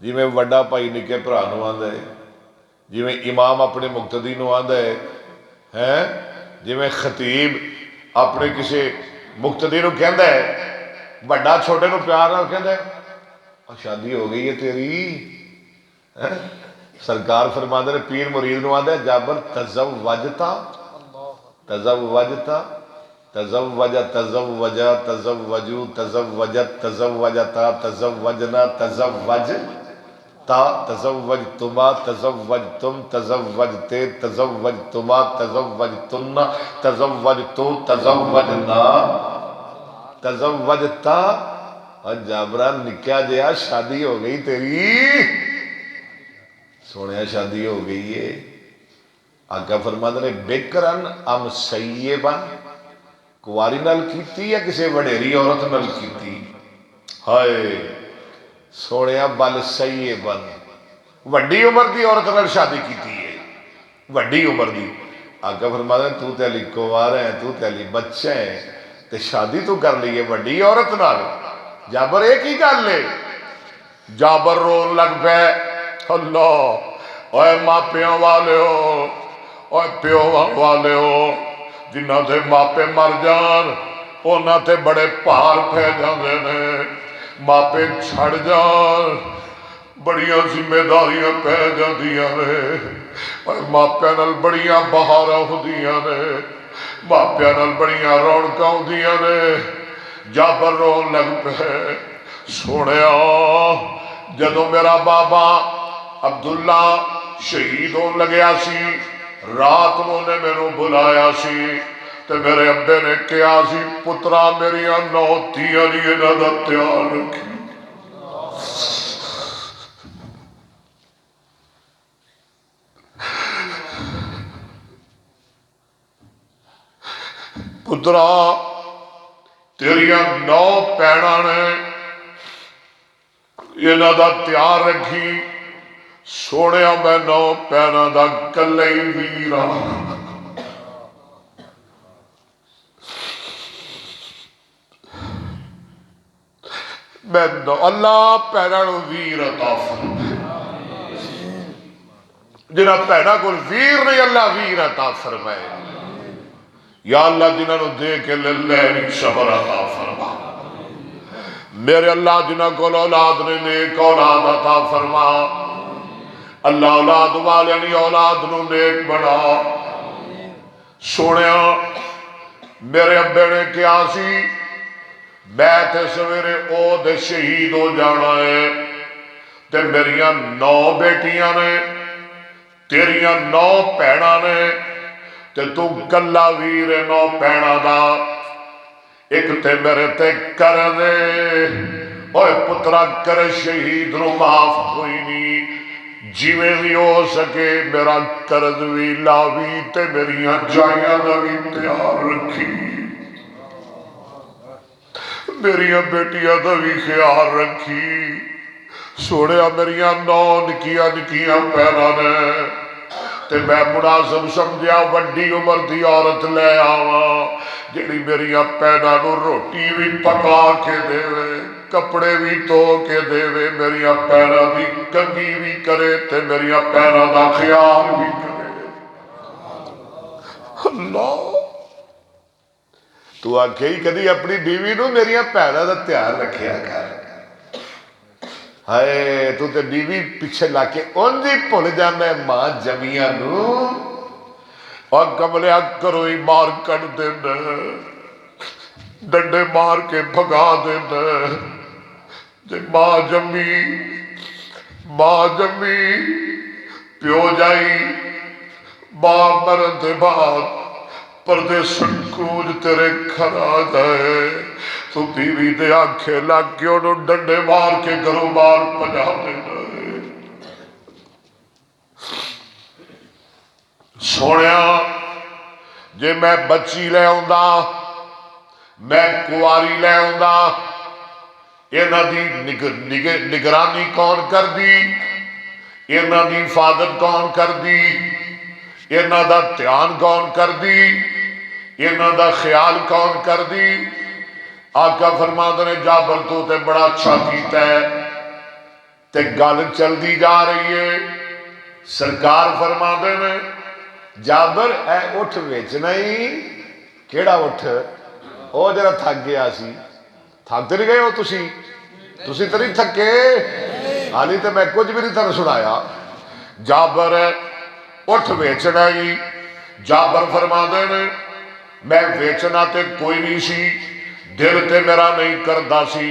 جی میں وڈا بھائی نکے بھرا نو آندا ہے جی میں امام اپنے مقتدی نو آندا ہے جی میں خطیب اپنے کسی مقتدی نو کہندا ہے بڑا چھوٹے نو پیار نال کہندا ہے شادی ہو گئی ہے تیری سرکار فرماندے نے پیر مرید نو آندا ہے جابر تزوجتا تزوجتا تزوجا تزوجا تزوجو تزوجت تزوجتا تزوجنا تزوج تا تزوجتما تزوجتم تزوجتے تزوجتما تزوجتن تزوجتو تزوجنا تزوجتا. اور جابران نکیا جیا شادی ہو گئی تیری سونے شادی ہو گئی ہے. آقا فرماتے نے بکرن ام سیبن کواری نال کیتی یا کسی وڈیری عورت نال کیتی. ہائے سونے بل سیبن وڈی عمر دی عورت نال شادی کیتی ہے وڈی عمر دی. آقا فرماتے ہیں تو تے علی کوار ہے تو تے علی بچہ ہے تے شادی تو کر لیے وڈی عورت نال. جابر ایک ہی گل لے. جابر رون لگ پے اللہ اوے ماپیاں والے ہو اوے پیو والے ہو جنہ تے ماپے مر جان اونا تے بڑے پار پہ جاندے نے. ماپے چھڑ جان بڑیاں ذمہ داریاں پہ جاندیاں نے. اوے ماپیاں نال بڑیاں بہاراں ہوندیاں نے ماپیاں نال بڑیاں رونقاں ہوندیاں نے. جابر رون لگ پہ سونیا جدو میرا بابا عبداللہ شہید ہون لگیا سی رات نو نے میرے بلایا سی تے میرے ابے نے کہا سی پترا میریاں 9 تیاں نہیں انہاں دا تیار رکھی. پترا تیریاں 9 پیڑاں نے انہاں دا تیار رکھی. سونیا میں 9 پیڑاں دا کلے ہی ویرا میں اللہ پیڑاں نو ویر عطا فرمائے. جنہاں پیڑاں کو ویر نہیں اللہ ویر عطا فرمائے. یا اللہ جنہاں نو دے کے للہ صبر عطا فرما. میرے اللہ جنہاں کو اولاد نے نیک اولاد عطا فرما. اللہ اولاد والے نہیں اولاد نو نیک بنا. سونیا میرے ابے نے کیا سی میں تے سویرے او دے شہید ہو جانا ہے تے میریاں 9 بیٹیاں نے تیریاں 9 پیڑاں نے تے تو کلا ویر 9 پیڑاں دا ایک تے میرے تے کر دے. اوے پترا کر شہید نو معاف کوئی نہیں جیویں بھی ہو سکے میرا قرض بھی لاوی تے میریاں جائیاں دا بھی تیار رکھی. میریاں بیٹیاں دا بھی خیال رکھی. سوڑیا میریاں 9 نکیاں نکیاں پیرا نے تے میں مناسب سمجھیا وڈی عمر دی عورت لے آواں جیڑی میریاں پیڑاں نو روٹی بھی پکا کے دے کپڑے بھی دھو کے دے میریاں پیڑاں دی کنگھی بھی کرے تے میریاں پیڑاں دا خیال بھی کرے. اللہ تو آکھے ہی کدی اپنی بیوی نو میریاں پیڑاں دا تیار رکھیا کر. ہائے تو تے بیوی پیچھے لا کے انجی بھول جانا ہے ماں جمیاں نو اور کملیا کرو ہی مار کٹ دینا ڈنڈے مار کے بھگا دینا. جے ماں جمی پیو جائی ماں مرن دے بعد پردے سنکوج تیرے گھر آ جائے تو بیوی دے آنکھیں لگ کے انہوں ڈنڈے مار کے گھروں مار پجا دینا ہے. سونیا جے میں بچی لے ہوندا میں کواری لے ہوندا اینا دی نگرانی کون کر دی اینا دی حفاظت کون کر دی اینا دا دھیان کون کر دی اینا دا خیال کون کر دی. آقا فرماتے نے جابر تو تے بڑا اچھا کیتا ہے تے گل چل دی جا رہی ہے. سرکار فرماتے نے جابر اے اٹھ ویچنا ہی کیڑا اٹھ او جرا تھک گیا سی. تھک تے نہیں گئے ہو تسی تو نہیں تھکے حالی تے میں کچھ بھی نہیں تھا سنایا. جابر اٹھ ویچنا ہی. جابر فرماتے نے میں ویچنا تے کوئی نہیں سی دل تے میرا نہیں کردا سی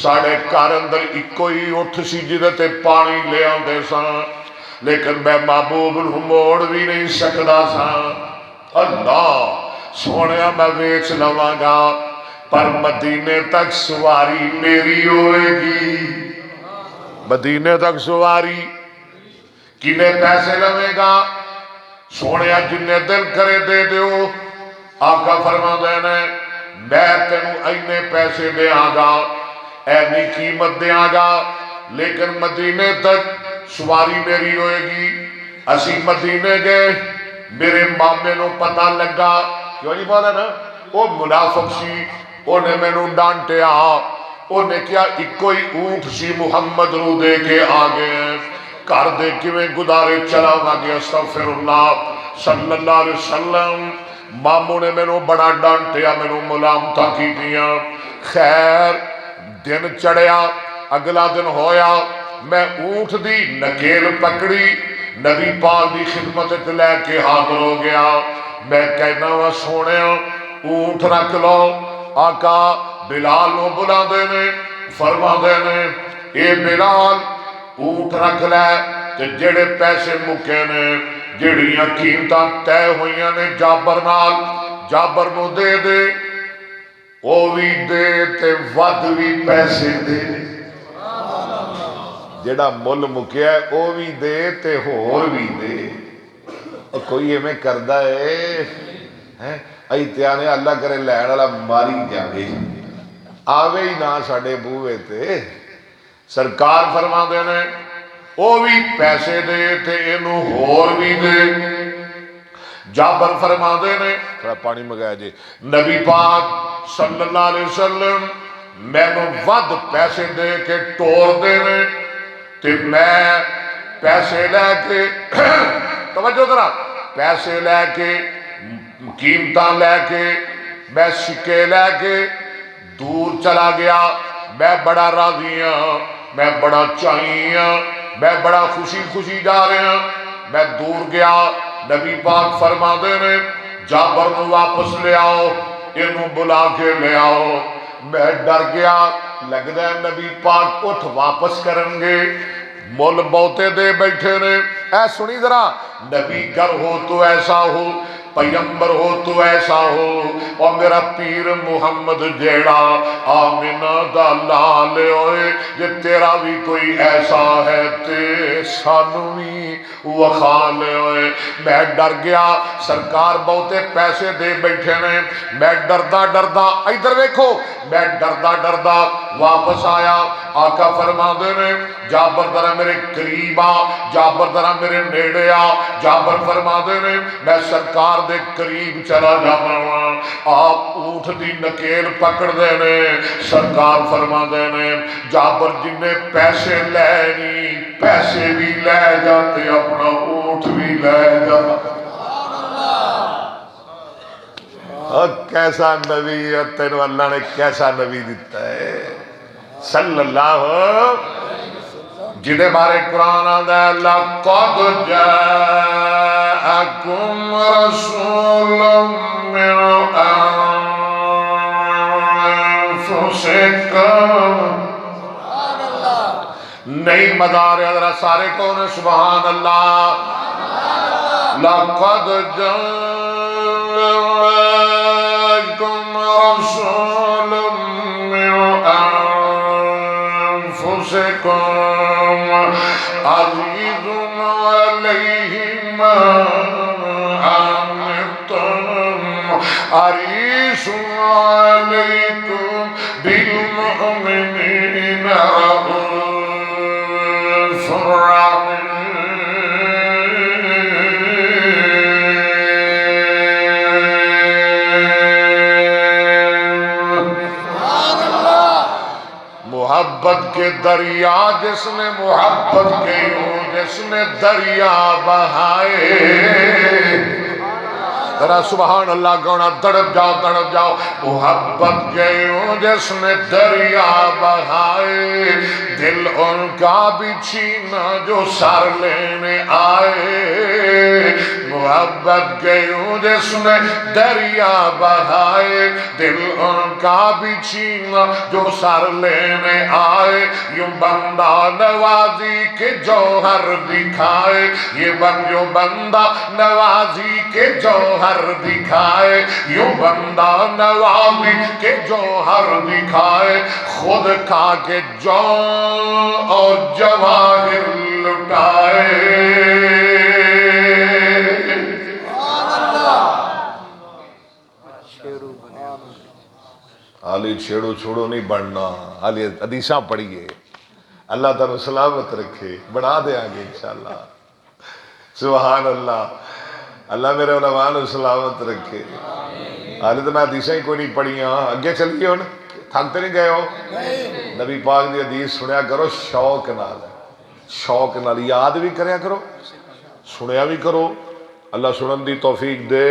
ساڑے گھر اندر ایکو ہی اٹھ سی جدے تے پانی لے آندے ساں لیکن میں محبوب نوں موڑ بھی نہیں سکدا ساں اللہ سونیا میں ویچ لواں گا پر مدینے تک سواری میری ہوئے گی مدینے تک سواری کنے پیسے لوے گا سونیا جنہیں دل کرے دے دیو آقا فرما دینے میں تینوں اینے پیسے دے آگا اینی قیمت دے آگا لیکن مدینے تک سواری میری ہوئے گی اسی مدینے گئے میرے مامے نو پتہ لگا کیوں نہیں بولا نا وہ منافق سی انہیں میں نو ڈانٹے انہیں کیا ایک کوئی اونٹ سی محمد رو دے کے آگے ہیں کار دے کے میں گدارے چلا آگے استغفر اللہ صلی اللہ علیہ وسلم ماموں نے میں نو بڑا ڈانٹیا میں نو ملامتہ کی دیا خیر دن چڑھیا اگلا دن ہویا میں اونٹ دی نکیل پکڑی نبی پاک دی خدمت لے کے حاضر ہو گیا میں کہنا وا سونے اونٹ رکھ لو آقا بلال نو بلا دینے فرما دینے اے بلال اونٹ رکھ لے تے جڑے پیسے مکے نے جڑیاں قیمتاں طے ہوئیاں نے جابر نال جابر نو دے دے او بھی دے تے ود بھی پیسے دے جڑا مل مکیا ہے او بھی دے تے ہور بھی دے کوئی ہمیں کردہ ہے ایتیانے اللہ کرے لین والا ماری جاوے آوے ہی نہ ساڑے بوئے تے سرکار فرما دینے او بھی پیسے دے تے انہوں ہور بھی دے جابر فرما دینے تھوڑا پانی مگایا جی نبی پاک صلی اللہ علیہ وسلم میں نو ود پیسے دے کے ٹور دینے تے میں پیسے لے کے توجہ ذرا پیسے لے کے قیمتاں لے کے میں سکے لے کے دور چلا گیا میں بڑا راضی ہوں میں بڑا چاہیے ہوں میں بڑا خوشی خوشی جا رہے ہیں میں دور گیا نبی پاک فرما دینے جابر نو واپس لے آؤ انہوں بلا کے لے آؤ میں ڈر گیا لگ دے نبی پاک اٹھ واپس کرنگے مول بوتے دے بیٹھے نے اے سنی ذرا نبی گر ہو تو ایسا ہو پیمبر ہو تو ایسا ہو اور میرا پیر محمد جیڑا آمینہ دا لالے ہوئے یہ تیرا بھی کوئی ایسا ہے تے سانوی وخالے ہوئے میں ڈر گیا سرکار بہتے پیسے دے بیٹھے نے میں ڈردہ ڈردہ ادھر دیکھو میں ڈردہ ڈردہ واپس آیا آقا فرما دینے جابر درہ میرے قریب آ جابر درہ میرے نیڑے آ جابر فرما دینے میں سرکار دے قریب چلا جانا آپ اونٹ دی نکیل پکڑ دینے سرکار فرما دینے جابر جنہیں پیسے لینی پیسے بھی لے جاتے اپنا اونٹ بھی لے جاتے کیسا نبی ہے تینو اللہ نے کیسا نبی دیتا ہے صلی اللہ جنہیں بارے قرآن آدھا ہے لَقَدْ جَاءَكُمْ رَسُولٌ مِّنْ أَنفُسِكُمْ نہیں مدار ادھر سارے کون سبحان اللہ لَقَدْ جَاءَكُمْ رَسُولٌ مِّنْ أَنفُسِكُمْ عزیز علیہ ما عنتم حریص علیکم بالمؤمنین رؤوف رحیم محبت کے دریا جس نے محبت کے جس نے دریا بہائے ذرا سبحان اللہ گونا، تڑپ جاؤ تڑپ جاؤ۔ محبت گئیوں جس نے دریا بہائے، دل ان کا بھی چھینا جو سر لینے آئے۔ محبت گئیوں جس نے دریا بہائے، دل ان کا بھی چھینا جو سر لینے آئے۔ یوں بندہ نوازی کے جوہر دکھائے، یہ جو بندہ نوازی کے جوہر دکھائے، یوں بندہ نوازی کے جوہر دکھائے، خود کھا کے جو اور جواہر لٹائے۔ علی چھیڑو چھوڑو نہیں بڑھنا، علی حدیثاں پڑھیے، اللہ تعالیٰ سلامت رکھے، بڑھا دے آگے انشاءاللہ۔ سبحان اللہ، اللہ میرے علماء نے سلامت رکھے۔ حالے تو میں حدیثیں ہی کوئی نہیں پڑھیاں، اگے چلیے ہوں، تھکتے نہیں گئے ہو؟ نبی پاک دی حدیث سنیا کرو شوق نال، شوق نال یاد بھی کریا کرو، سنیا بھی کرو، اللہ سنن دی توفیق دے۔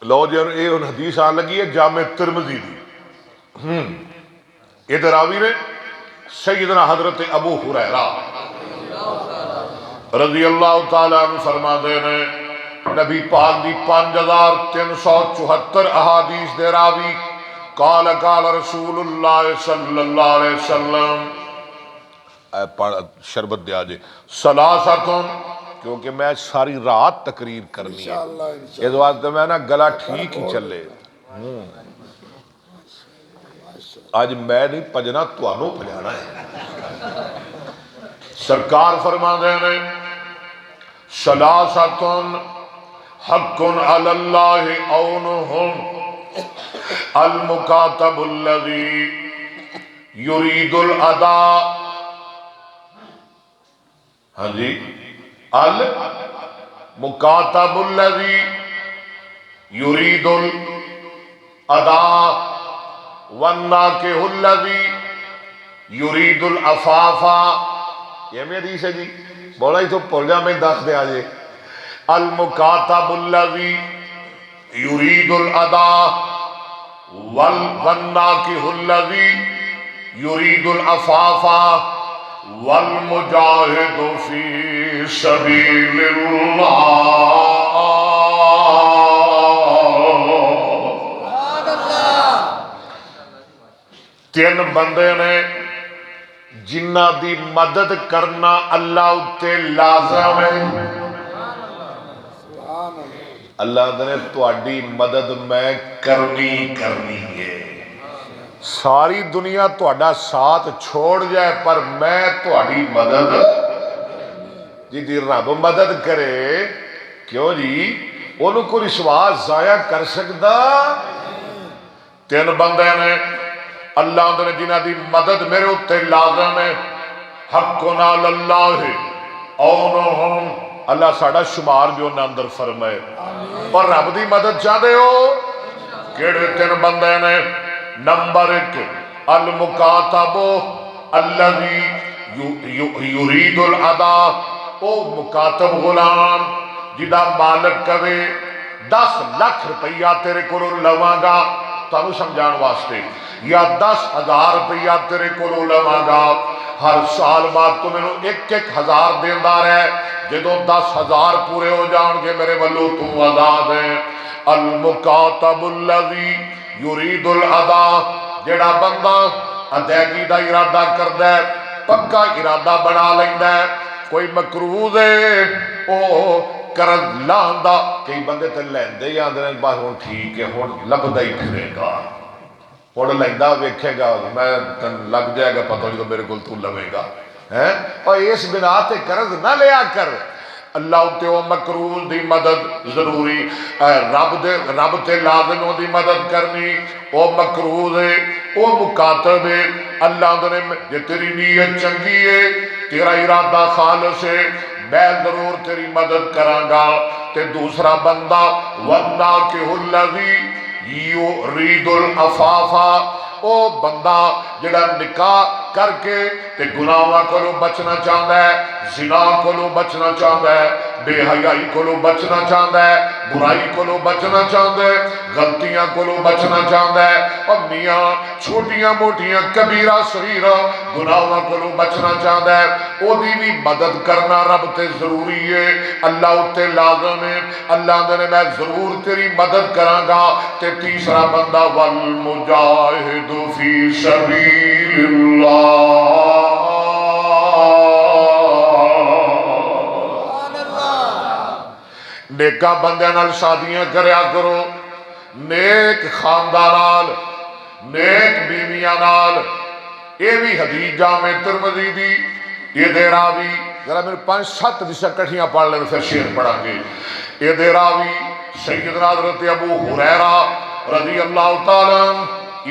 لو جی یہ حدیث آن لگی ہے جامع ترمذی دی، یہ راوی نے سیدنا حضرت ابو ہریرہ رضی اللہ تعالیٰ عنہ فرما دے نے، نبی پاک دی 5374 احادیث دے راوی، قال قال رسول اللہ صلی اللہ علیہ وسلم، شربت دیا جے، ثلاثتن، کیونکہ میں ساری رات تقریر کرنی ہے، اس واسطے میں نا گلا ٹھیک ہی چلے، آج میں نہیں پجنا توانوں پجانا ہے۔ سرکار فرما دے نے، ثلاثتن حق علی اللہ عونہم، المکاتب الذی یرید الادا، ہاں جی، المکاتب الذی یرید الادا، والناکح الذی یرید العفافا، یہ میں حدیث ہے جی، بولا ہی تو پڑھ جا میں دس دے آجے، المکاتب الذی یرید الادا، والناکح الذی یرید العفافا، والمجاہد فی سبیل اللہ۔ تین بندے نے جنہ دی مدد کرنا اللہ اتے لازم ہے، اللہ نے تواڈی مدد میں کرنی ہے، ساری دنیا تواڈا ساتھ چھوڑ جائے پر میں تواڈی مدد، جی رب مدد کرے کیوں جی انہوں کو وشواس ضائع کر سکتا؟ تین بندے نے اللہ نے جنہ دی مدد میرے اتے لازم ہے، حق علی اللہ عونہم، اللہ ساڑا شمار بھی انہاں اندر فرمائے، پر رب دی مدد چاہتے ہو؟ کیڑے تین بندے نے؟ نمبر 1 المکاتب الذی یرید الادا، او مکاتب غلام جدا مالک کہے 10 لاکھ روپیہ تیرے کو لواں گا تانوں سمجھان واسطے، یا 10,000 روپیہ تیرے کو لواں گا، ہر سال بعد تو میں نے 1,000 دیندہ رہے، جدو 10,000 پورے ہو جان گے میرے والو تو آزاد ہے۔ المکاتب الذی یرید الادا، جڑا بندہ ادائیگی دا ارادہ کردہ ہے، پکا ارادہ بنا لیندہ ہے، کوئی مقروض ہے او قرض لاندہ، کئی بندے تے لیندے ہی آندے ہیں بات ہون ٹھیک ہے، ہون لبدا ہی پھرے گا، ہون لیندہ ویکھے گا، میں لگ جائے گا پتہ نہیں تو میرے کل تو لوے گا، اور اس بنا تے قرض نہ لیا کر، اللہ تے او مقروض دی مدد ضروری، رب تے لازم دی مدد کرنی، او مقروض ہے، او مکاتب ہے، اللہ نے جے تیری نیت چنگی ہے، تیرا ارادہ خالص ہے، میں ضرور تیری مدد کروں گا۔ تے دوسرا بندہ والناکح الذی یرید العفافا، او بندہ جڑا نکاح کر کے تے گناہاں کولو بچنا چاہتا ہے، زنا کولو بچنا چاہتا ہے، بے حیائی کولو بچنا چاہتا ہے، برائی کولو بچنا چاہتا ہے، غلطیاں کولو بچنا چاہتا ہے، اور میاں چھوٹیاں موٹیاں کبیرہ صغیرہ گناہاں کولو بچنا چاہتا ہے، او دی بھی مدد کرنا رب تے ضروری ہے، اللہ اتے لازم ہے، اللہ دے میں ضرور تیری مدد کراں گا۔ تے تیسرا بندہ والمجاہد فی سبیل اللہ، نیکاں بندے نال شادیاں کریا کرو، نیک خاندان، نیک بیویاں نال۔ یہ بھی حدیث جامع ترمذی دی، یہ دے راوی ذرا میرے 5-7 حدیثاں کٹھیاں پڑھ لیں پھر شعر پڑھا گے۔ یہ دے راوی سیدنا حضرت ابو ہریرہ رضی اللہ تعالیٰ عنہ،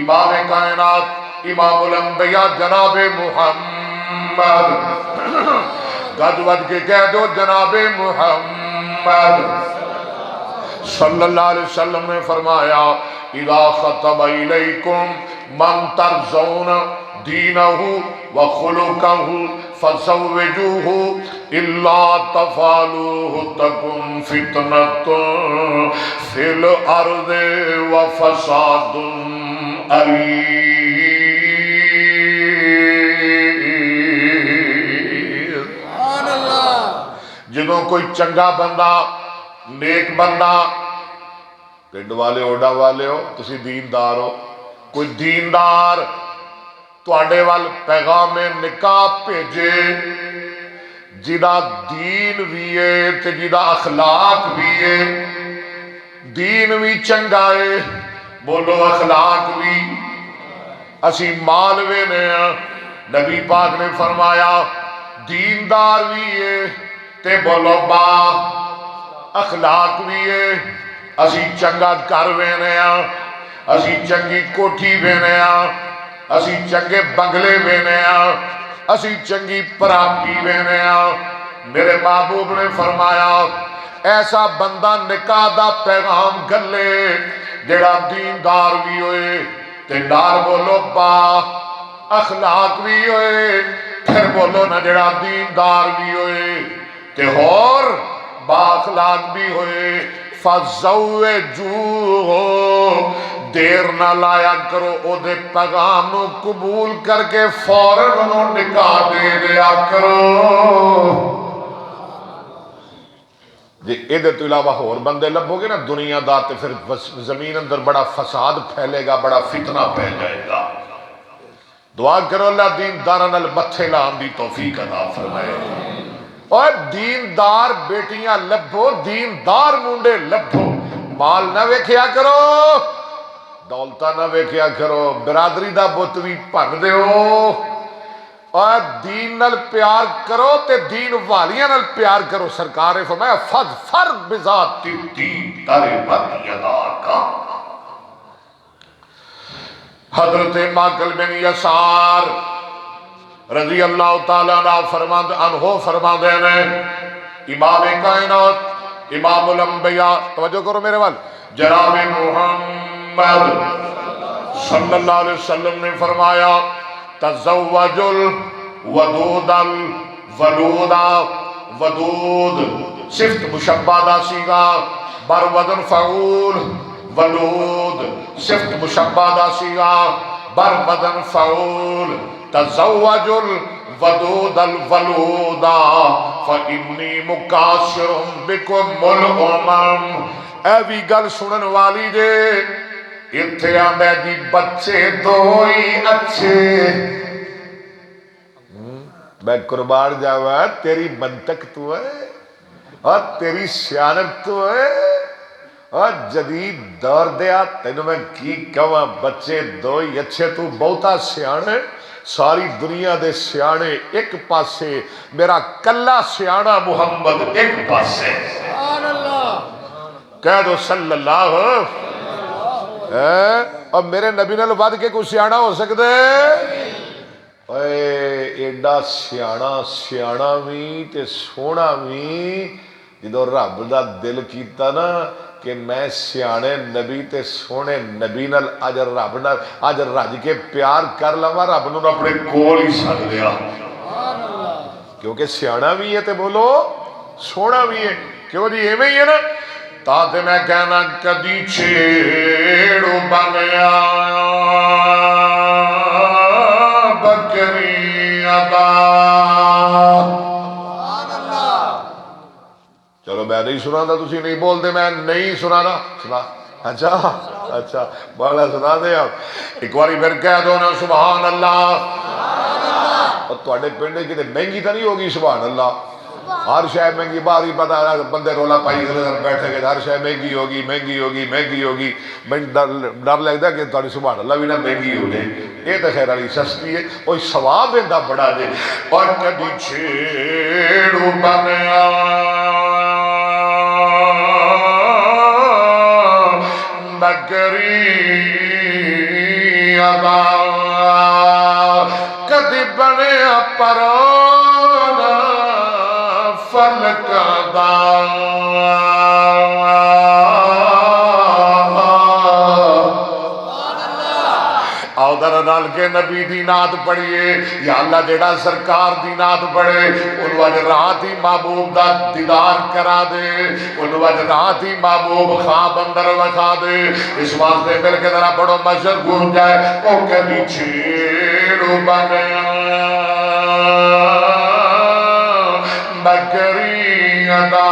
امام کائنات، امام الانبیاء جناب محمد، گج وج کے کہہ دو جناب محمد صلی اللہ علیہ وسلم نے فرمایا اذا خطب الیکم من ترضون دینہ وخلقہ فزوجوہ الا تفعلوہ تکن فتنۃ فی الارض وفساد عریض۔ جدوں کوئی چنگا بندہ، نیک بندہ، پنڈ والے اوڈا والے ہو، تسی دیندار ہو، کوئی دیندار تواڈے وال پیغام نکاح بھیجے، جدا دین بھی ہے تے جدا اخلاق بھی ہے، دین بھی چنگا ہے، بولو اخلاق بھی، اسی مال وینے ہیں، نبی پاک نے فرمایا دیندار بھی ہے تے بولو با اخلاق بھی ہے، اسی چنگا گھر وینے ہیں، اسی چنگی کوٹھی وینے ہیں، اسی چنگے بنگلے وینے ہیں، اسی چنگی پراپی وینے ہیں۔ میرے محبوب نے فرمایا ایسا بندہ نکاح دا پیغام گلے جڑا دیندار بھی ہوئے تے نال بولو با اخلاق بھی ہوئے، پھر بولو نا جڑا دیندار بھی ہوئے تے اور با اخلاق بھی ہوئے، فَزَوِّجُوهُ، دیر نہ لایا کرو او دے پیغام نو قبول کر کے فوراً انہوں نکاح دے دیا کرو۔ جی ایدے تو علاوہ اور بندے لبھو گے نا دنیا دا تے پھر زمین اندر بڑا فساد پھیلے گا، بڑا فتنہ پھیل جائے گا۔ دعا کرو اللہ دینداراں نال متھے لان دی توفیق عطا فرمائے۔ اور دیندار بیٹیاں لبھو، دیندار منڈے لبھو، مال نہ ویکھیا کرو، دولتہ نہ ویکھیا کرو، برادری دا بت بھی بھن دیو، اور دین نال پیار کرو تے دین والیاں نال پیار کرو۔ سرکار نے فرمایا فَاظْفَرْ بِذَاتِ الدِّینِ تَرِبَتْ یَدَاکَ۔ حضرت ماقل بن یسار رضی اللہ تعالیٰ عنہ فرما دینے، امام کائنات، امام الانبیاء، توجہ کرو میرے وال، جناب محمد صلی اللہ علیہ وسلم نے فرمایا تزوج الودود الولودا، ودود صفت مشبہ دا سیگا، بر وزن فعول، ولود صفت مشبہ دا سیگا، بر وزن فعول، تزوج الودود الولودا فإنی مکاشر بکم الامم۔ اے بھی گل سنن والی دے اتھے آمدہ دی بچے دوئی اچھے، میں قربان جاوا تیری منطق تو ہے اور تیری سیانت تو ہے، اور جدید دور دیا تینوں میں کی کہاں بچے دوئی اچھے، تو بہتا سیانے، ساری دنیا دے سیانے ایک پاسے، میرا کلا سیانہ محمد ایک پاسے، کہہ دو صلی اللہ اور میرے نبی نے بعد کے کوئی سیانہ ہو سکتے؟ اے ایڈا سیانہ بھی تے سونا بھی جدو رب دا دل کیتا نا کہ میں سیانے نبی تے سونے نبی نال اج رب نال اج رج کے پیار کر لواں رب نوں اپنے کول ہی سد لیا کیونکہ سیانا بھی ہے تے بولو سونا بھی ہے کیوں جی ایویں ہی ہے نا تا تے میں کہنا کدی چھیڑو بنیا بکری ادا چلو میں نہیں سنا تھا تسی نہیں بول دے میں نہیں سنا تھا سنا اچھا اچھا بڑا سنا دے آپ ایک باری پھر کہہ دو نا سبحان اللہ اور تواڈے پنڈ کتے مہنگی تو نہیں ہوگی سبحان اللہ ہر شے مہنگی باہر ہی پتہ ہے بندے رولا پائی بیٹھے گئے ہر شے مہنگی ہوگی مہنگی ہوگی مہنگی ہوگی میں ڈر لگتا کہ تھوڑی سبحان اللہ بھی نہ مہنگی ہو جائے یہ تو خیر والی سستی ہے کوئی ثواب ایندا بڑا دے اور کدی چھیڑو بنیا بکری ادا کدی بنیا پرانا فلک دا آؤ در نال کے نبی دی نات پڑھیے یا اللہ جڑا سرکار دی نات پڑھے انہوں اج رات ہی محبوب دا دیدار کرا دے انہوں اج رات ہی محبوب خواب اندر وکھا دے اس واسطے مل کے ذرا بڑو مشر گون جائے او کبھی چھیڑو بنیا بکری ادا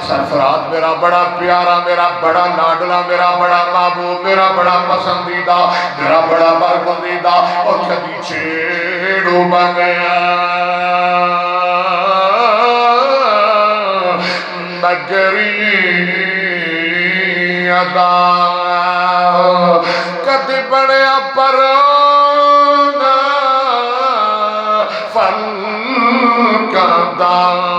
سرفراز میرا بڑا پیارا میرا بڑا لاڈلا میرا بڑا محبوب میرا بڑا پسندیدہ میرا بڑا برگزیدہ اور کبھی چھیڑو بنیا بکری ادا کدی بنیا پرانا فل کا دا